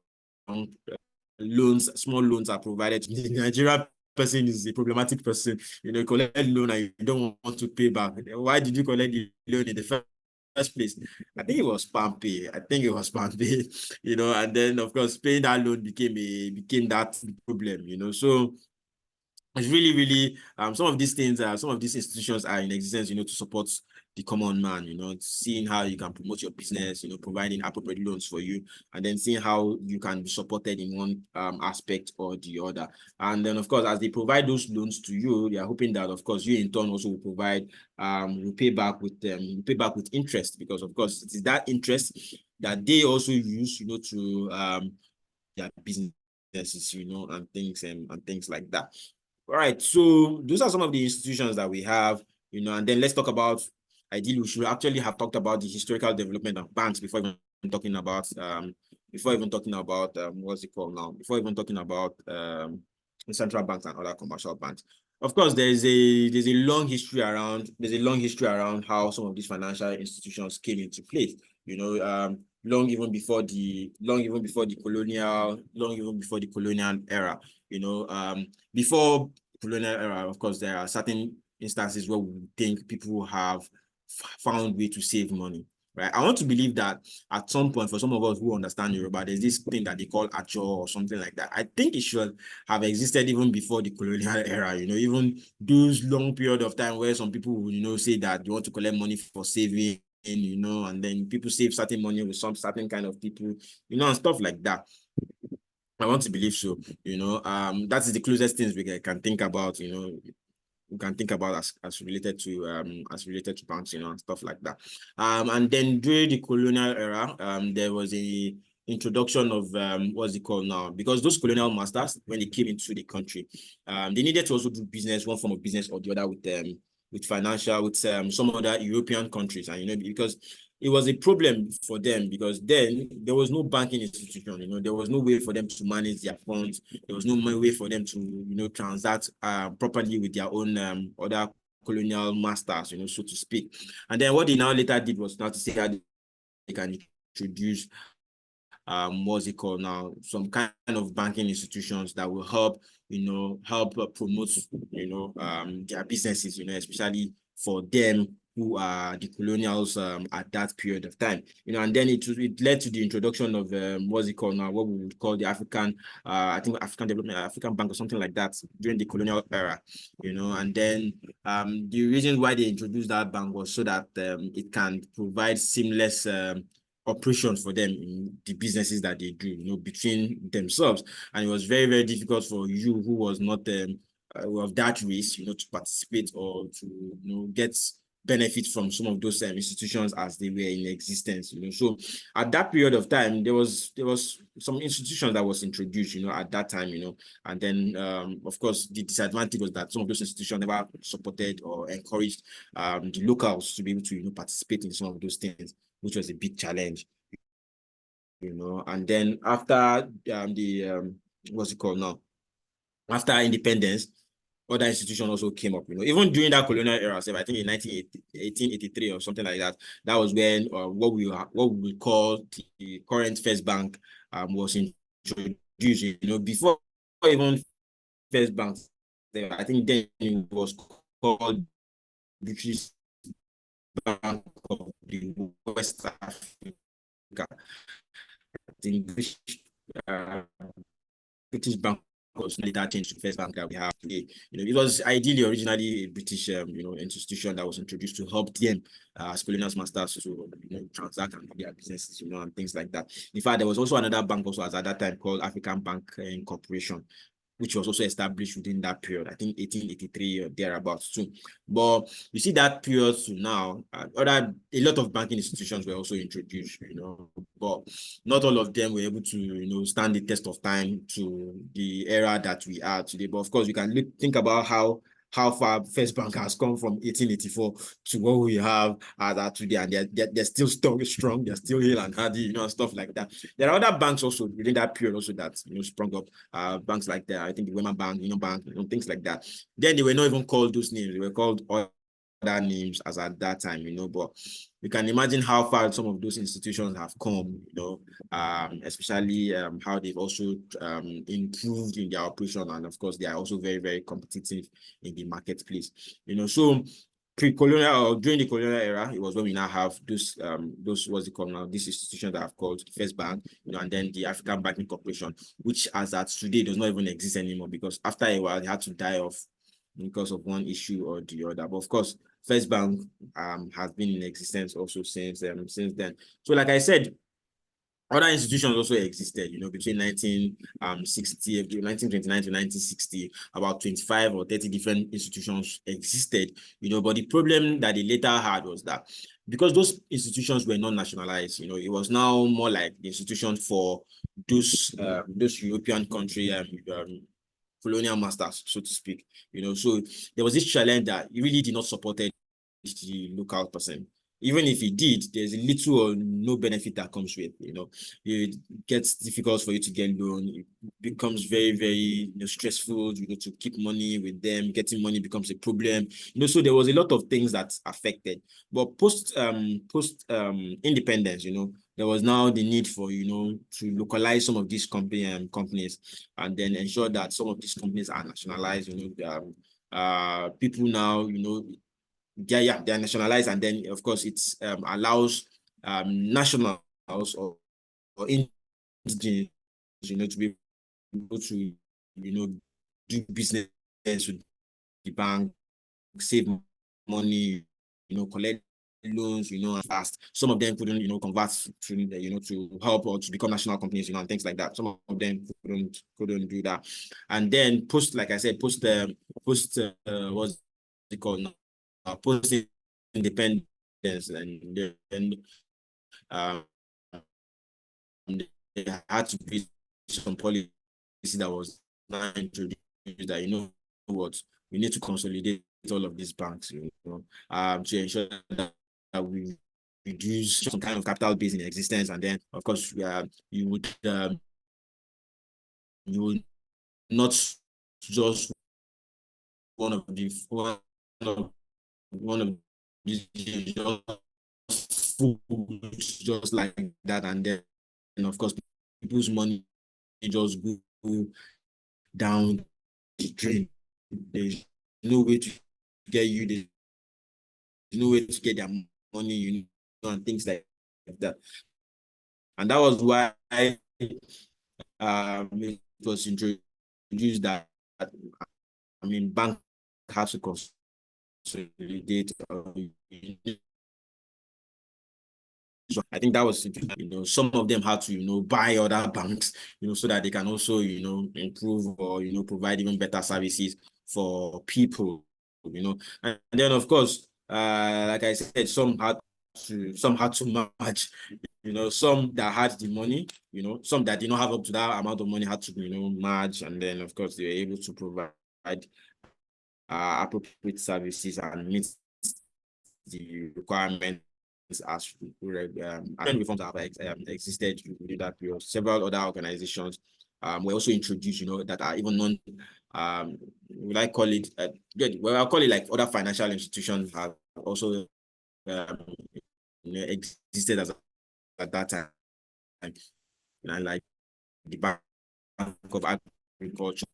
loans, small loans are provided. The Nigerian person is a problematic person. Collect loan and you don't want to pay back. Why did you collect the loan in the first place? I think it was PAMPay. And then of course paying that loan became that problem. So it's really, really some of these things some of these institutions are in existence, to support the common man, seeing how you can promote your business, providing appropriate loans for you, and then seeing how you can be supported in one aspect or the other. And then, of course, as they provide those loans to you, they are hoping that, of course, you in turn also will provide repay back with interest, because, of course, it is that interest that they also use, to their businesses, and things like that. All right, so those are some of the institutions that we have, and then let's talk about, ideally, we should actually have talked about the historical development of banks before even talking about what's it called now? Before even talking about central banks and other commercial banks. Of course, there's a long history around how some of these financial institutions came into place. Long even before the colonial era. Before colonial era, of course, there are certain instances where we think people have found way to save money, right? I want to believe that at some point, for some of us who understand Yoruba, there's this thing that they call ajo or something like that. I think it should have existed even before the colonial era, even those long period of time where some people will, say that you want to collect money for saving, and then people save certain money with some certain kind of people, and stuff like that. I want to believe so, that is the closest things we can think about, we can think about as related to banks, and stuff like that. And then during the colonial era, there was a introduction of what's it called now? Because those colonial masters, when they came into the country, they needed to also do business, one form of business or the other with some other European countries, and because it was a problem for them, because then there was no banking institution, there was no way for them to manage their funds. There was no way for them to, transact properly with their own other colonial masters, so to speak. And then what they now later did was now to say how they can introduce what's it called now, some kind of banking institutions that will help promote their businesses, especially for them who are the colonials at that period of time, and then it led to the introduction of what's it called now, what we would call the African African Bank or something like that during the colonial era, and then the reason why they introduced that bank was so that it can provide seamless operations for them in the businesses that they do, between themselves. And it was very, very difficult for you who was not of that race, to participate or to, get benefit from some of those institutions as they were in existence. So at that period of time, there was some institutions that was introduced, at that time, and then of course the disadvantage was that some of those institutions never supported or encouraged the locals to be able to participate in some of those things, which was a big challenge. And then after what's it called now? After independence, other institutions also came up, even during that colonial era, I think in 1883 or something like that. That was when what we call the current First Bank was introduced. Before even First Bank, I think then it was called British Bank of the West Africa. The British Bank was later changed to First Bank that we have today. It was ideally originally a British institution that was introduced to help them as colonial masters to transact and do their businesses, and things like that. In fact, there was also another bank also at that time called African Bank Corporation, which was also established within that period, I think 1883 or thereabouts too. But you see that period to now, a lot of banking institutions were also introduced, but not all of them were able to, stand the test of time to the era that we are today. But of course, you can think about how how far First Bank has come from 1884 to what we have today, and they're still strong, they're still hale and hardy, you know, and stuff like that. There are other banks also within that period also that, you know, sprung up, banks like that. I think the Wema Bank, Union Bank, you know, things like that. Then they were not even called those names; they were called other names as at that time, you know. But you can imagine how far some of those institutions have come, you know, especially how they've also improved in their operation, and of course they are also very, very competitive in the marketplace, you know. So pre-colonial or during the colonial era, it was when we now have those what's it called now, these institutions that I've called First Bank, you know, and then the African Banking Corporation, which as at today does not even exist anymore, because after a while they had to die off because of one issue or the other. But of course, First Bank has been in existence also since then. So like I said, other institutions also existed, you know, between 1929 to 1960, about 25 or 30 different institutions existed, you know. But the problem that they later had was that because those institutions were not nationalized, you know, it was now more like the institution for those European country colonial masters, so to speak, you know. So there was this challenge that he really did not support the local person. Even if he did, there's little or no benefit that comes with, you know. It gets difficult for you to get loan. It becomes very, very, you know, stressful, you know, to keep money with them. Getting money becomes a problem, you know. So there was a lot of things that affected. But post independence, you know, there was now the need for, you know, to localize some of these companies, and then ensure that some of these companies are nationalized, you know. People now, you know, they're nationalized, and then of course it's allows nationals or indigenous, you know, to be able to, you know, do business with the bank, save money, you know, collect loans, you know, fast. Some of them couldn't, you know, convert to, you know, to help or to become national companies, you know, and things like that. Some of them couldn't do that. And then like I said, what's it called now? Post independence, and then they had to be some policy that was not introduced, that, you know what, we need to consolidate all of these banks, you know, to ensure that we reduce some kind of capital base in existence. And then of course you would not just one of these foods just like that, and then of course people's money just go down the drain. There's no way to get you, there's no way to get their money, you know, and things like that. And that was why it was introduced that, I mean, bank has to consolidate. So I think that was, you know, some of them had to, you know, buy other banks, you know, so that they can also, you know, improve or, you know, provide even better services for people, you know. And then of course, like I said, some had to merge, you know. Some that had the money, you know, some that did not have up to that amount of money had to, you know, merge, and then of course they were able to provide appropriate services and meet the requirements as reforms have existed within that period. Several other organizations were also introduced, you know, that are even non will I call it well, I'll call it like other financial institutions have also you know, existed at that time, you know, like the Bank of Agriculture,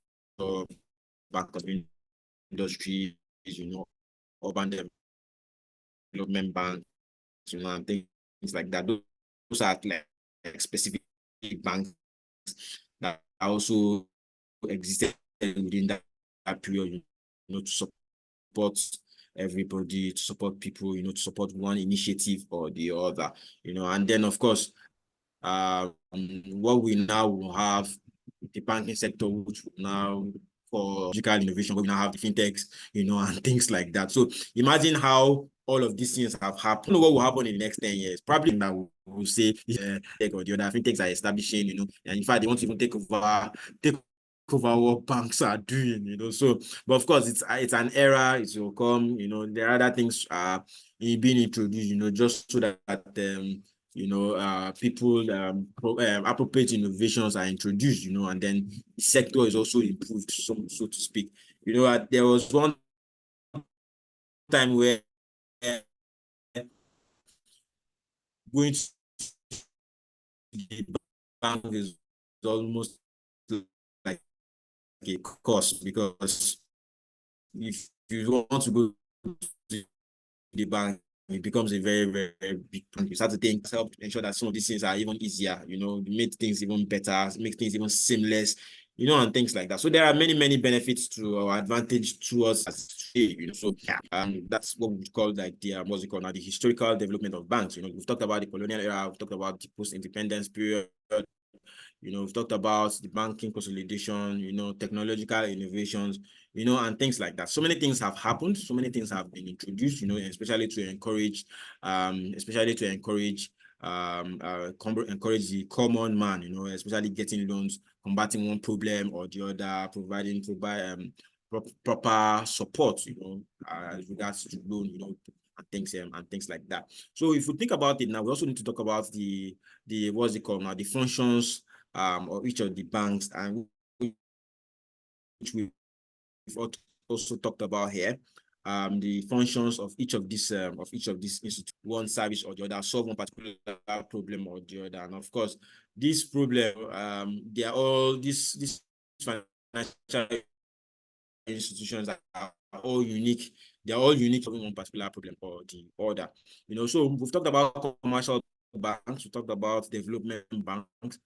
Bank of Industry, you know, urban development bank, you know, and things like that. Those are like specific banks that also existed within that period, you know, to support everybody, to support people, you know, to support one initiative or the other, you know. And then of course, what we now will have the banking sector, which now for digital innovation, we now have the fintechs, you know, and things like that. So imagine how all of these things have happened. I don't know what will happen in the next 10 years. Probably that we'll say or the other fintechs are establishing, you know, and in fact they want to even take over what banks are doing, you know. So, but of course, it's an era. It will come, you know. There are other things being introduced, you know, just so that you know, people appropriate innovations are introduced, you know, and then the sector is also improved, so to speak. You know, there was one time where going to the bank is almost like a cost, because if you want to go to the bank, it becomes a very, very, very big plan. You start to think, help ensure that some of these things are even easier, you know, make things even better, make things even seamless, you know, and things like that. So there are many, many benefits to our advantage to us as today, you know. So that's what we call like the what's it called now, the historical development of banks. You know, we've talked about the colonial era, we've talked about the post-independence period. You know, we've talked about the banking consolidation, you know, technological innovations, you know, and things like that. So many things have happened. So many things have been introduced, you know, especially to encourage encourage the common man, you know, especially getting loans, combating one problem or the other, providing proper support, you know, as regards to loan, you know, and things like that. So if we think about it now, we also need to talk about the what's it called now, the functions of each of the banks, and which we've also talked about here. The functions of each of these institutes, one service or the other, solve one particular problem or the other. And of course, this problem, they are all these financial institutions are all unique. They are all unique to one particular problem or the other. You know, so we've talked about commercial banks, we talked about development banks,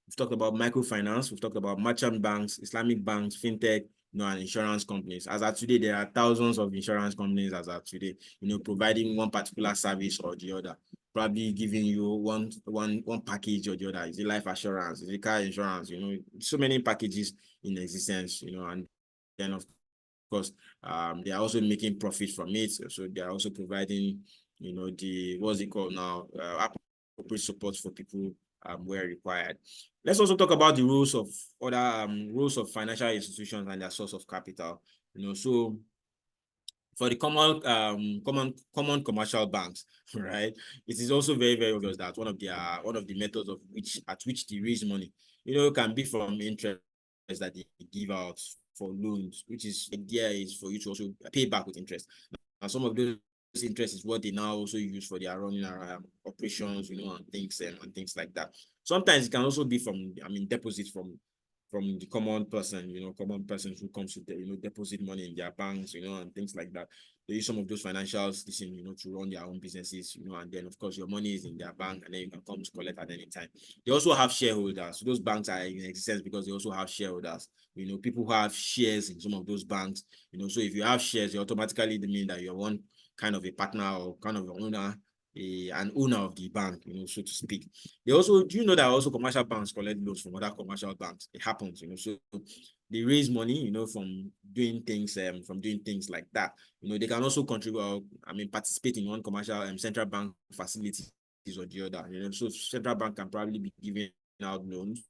we've talked about microfinance, we've talked about merchant banks, Islamic banks, fintech, you know, and insurance companies. As of today, there are thousands of insurance companies as of today, you know, providing one particular service or the other, probably giving you one package or the other. Is it life assurance? Is it car insurance? You know, so many packages in existence, you know, and then of course, they are also making profit from it. So they are also providing, you know, the what's it called now, appropriate support for people where required. Let's also talk about the rules of other rules of financial institutions and their source of capital. You know, so for the common commercial banks, right? It is also very, very obvious that one of the methods of which they raise money, you know, can be from interest that they give out for loans, which is the idea is for you to also pay back with interest. And some of those interest is what they now also use for their running operations, you know, and things like that. Sometimes it can also be from, deposits from the common person, you know, common persons who comes to, you know, deposit money in their banks, you know, and things like that. They use some of those financials, you know, to run their own businesses, you know, and then of course your money is in their bank and then you can come to collect at any time. They also have shareholders. So those banks are in existence because they also have shareholders, you know, people who have shares in some of those banks, you know. So if you have shares, you automatically mean that you're one kind of a partner or kind of an owner, an owner of the bank, you know, so to speak. They also, do you know that also commercial banks collect loans from other commercial banks? It happens, you know, so they raise money, you know, from doing things like that. You know, they can also contribute, participate in one commercial central bank facilities or the other, you know, so central bank can probably be giving out loans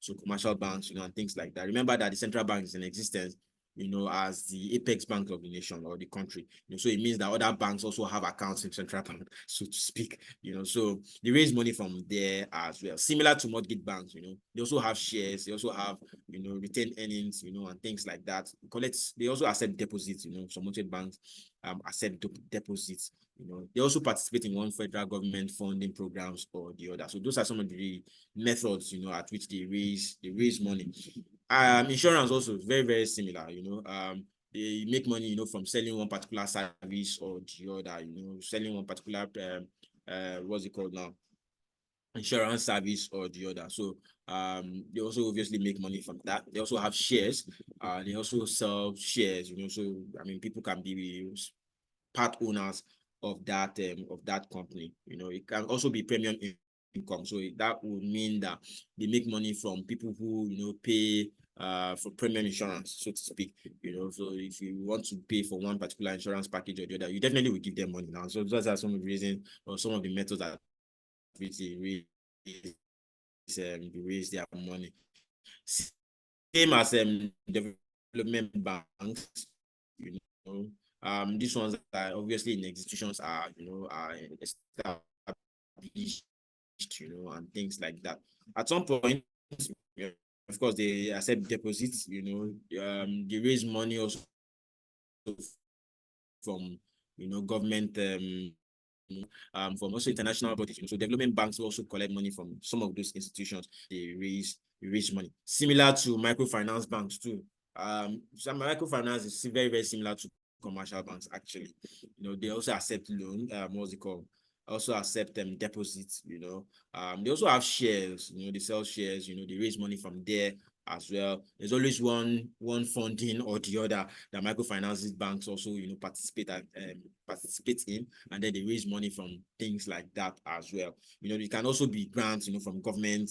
to commercial banks, you know, and things like that. Remember that the central bank is in existence, you know, as the apex bank of the nation or the country. You know, so it means that other banks also have accounts in central bank, so to speak. You know, so they raise money from there as well. Similar to mortgage banks, you know, they also have shares, they also have, you know, retained earnings, you know, and things like that. They also accept deposits, you know, some mortgage banks accept deposits. You know, they also participate in one federal government funding programs or the other. So those are some of the methods, you know, at which they raise money. Insurance also very, very similar, you know. They make money, you know, from selling one particular service or the other, you know, selling one particular what's it called now, insurance service or the other. So they also obviously make money from that. They also have shares. They also sell shares, you know. So people can be part owners of that company. You know, it can also be premium income. So that would mean that they make money from people who, you know, pay for premium insurance, so to speak. You know, so if you want to pay for one particular insurance package or the other, you definitely will give them money now. So those are some of the reasons or some of the methods that really raise their money. same as development banks, you know. These ones are obviously in institutions are, are established, and things like that. At some point, of course, they accept deposits, they raise money also from, government, from also international bodies. So development banks will also collect money from some of those institutions. They raise money. Similar to microfinance banks too. Some microfinance is very, very similar to commercial banks, actually. They also accept loan, what's it called? Also accept deposits, they also have shares, they sell shares, they raise money from there as well. There's always one funding or the other that microfinance banks also, participate in, and then they raise money from things like that as well. It can also be grants, from government,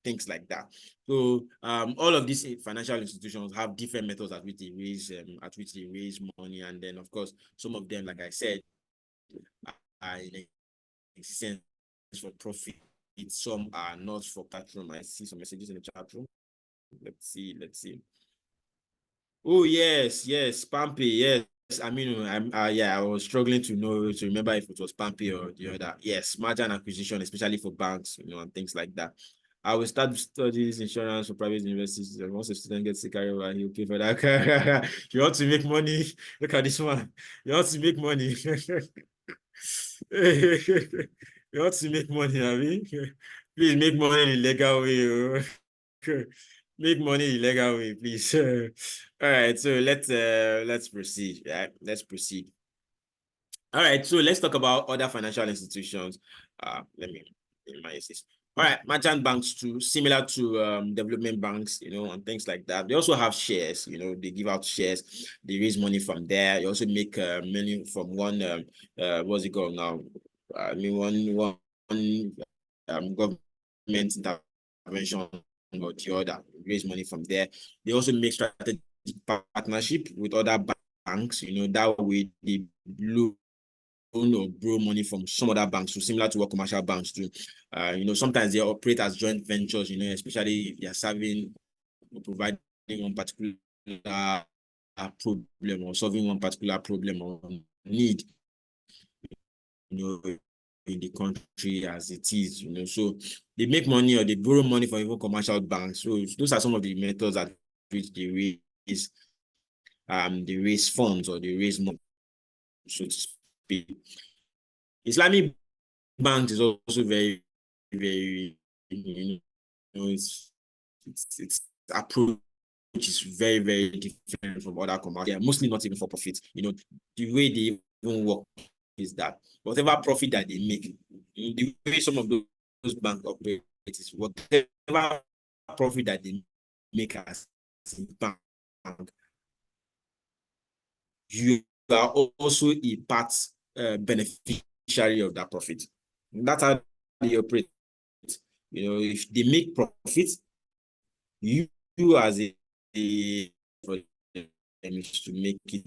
things like that. So all of these financial institutions have different methods at which they raise money, and then of course some of them, like I said, are in existence for profit. Some are not for patron. I see some messages in the chat room. Let's see. Oh yes, Pampy, yes. I mean, I was struggling to remember if it was Pampy or the other. Yes, merger and acquisition, especially for banks, and things like that. I will start studies insurance for private universities. Once a student gets a career, he'll pay for that. You want to make money? Look at this one. You want to make money? You want to make money, I mean? Please make money in a legal way. Make money in a legal way, please. All right, so let's proceed. Right? Let's proceed. All right, so let's talk about other financial institutions. Let me minimize this. All right, merchant banks too, similar to development banks, and things like that. They also have shares, they give out shares, they raise money from there. You also make money from one, what's it called now? I mean, one government intervention or the other, raise money from there. They also make strategic partnership with other banks, that way they loan or borrow money from some other banks, so similar to what commercial banks do. Sometimes they operate as joint ventures, especially if they are serving or providing one particular problem or solving one particular problem or need, in the country as it is, so they make money or they borrow money from even commercial banks. So those are some of the methods at which they raise funds or they raise money, so to speak. Islamic banks is also very, very, its approach is very, very different from other commercial. They are mostly not even for profit. The way they even work is that whatever profit that they make, the way some of those banks operate is whatever profit that they make as a bank, you are also a part beneficiary of that profit. That's how they operate. If they make profit, you as a for them is to make it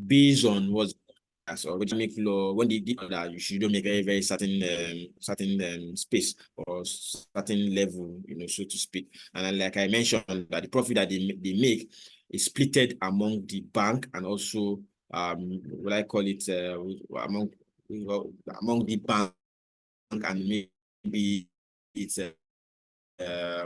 based on what's so make law. When they did that, you should make a very certain space or certain level, so to speak. And like I mentioned, that the profit that they make is splitted among the bank and also what I call it among the bank, and maybe it's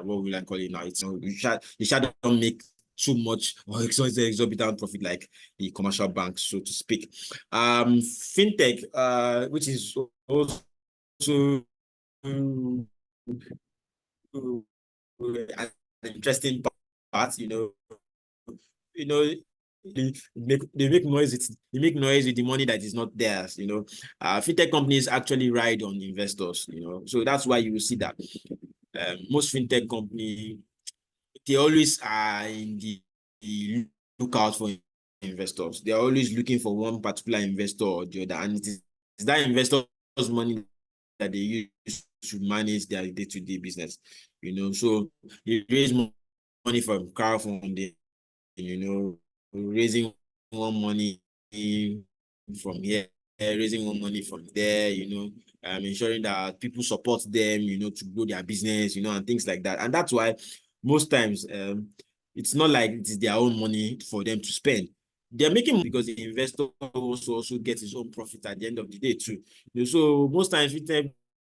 what will I call it now? It's you shall don't make too much or exorbitant profit like the commercial banks, so to speak. Fintech, which is also an interesting part, they make noise with the money that is not theirs. Fintech companies actually ride on investors, so that's why you will see that most fintech companies, they always are in the lookout for investors. They are always looking for one particular investor or the other, and it is that investor's money that they use to manage their day-to-day business. So they raise money from crowdfunding, raising more money from here, raising more money from there, ensuring that people support them, to grow their business, and things like that. And that's why most times it's not like it is their own money for them to spend. They're making money because the investor also gets his own profit at the end of the day too. So most times retail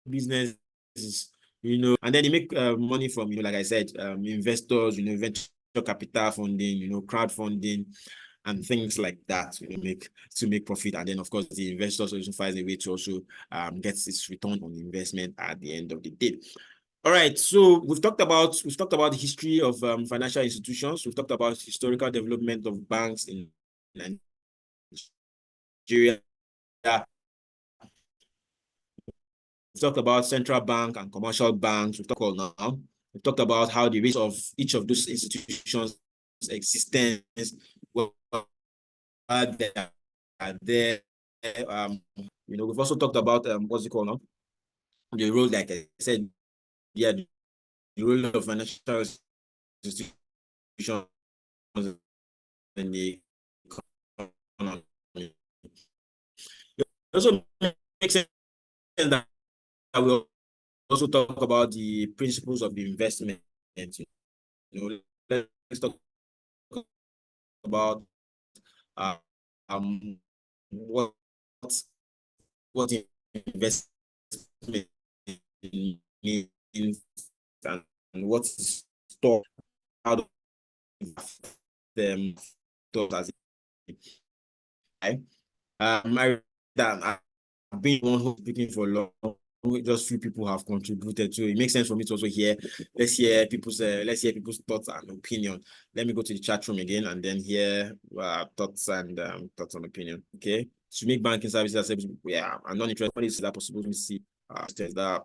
business is, and then they make money from, like I said, investors, venture capital funding, crowdfunding, and things like that, to make profit. And then of course the investors also finds a way to also get its return on investment at the end of the day. All right, so we've talked about the history of financial institutions. We've talked about historical development of banks in Nigeria. We've talked about central bank and commercial banks. We've talked about how the rates of each of those institutions' existence, they are there. We've also talked about what's it called now? The role, like I said, the role of financial institutions in the economy. It also makes sense that we also talk about the principles of the investment. Let's talk about what investment means and what is stored out of them. I've been one who's speaking for long. Just few people have contributed, so it makes sense for me to also hear. Let's hear people's thoughts and opinion. Let me go to the chat room again and then hear thoughts and opinion. Okay, to make banking services accessible, I'm not interested. What is that possible? Let me see. That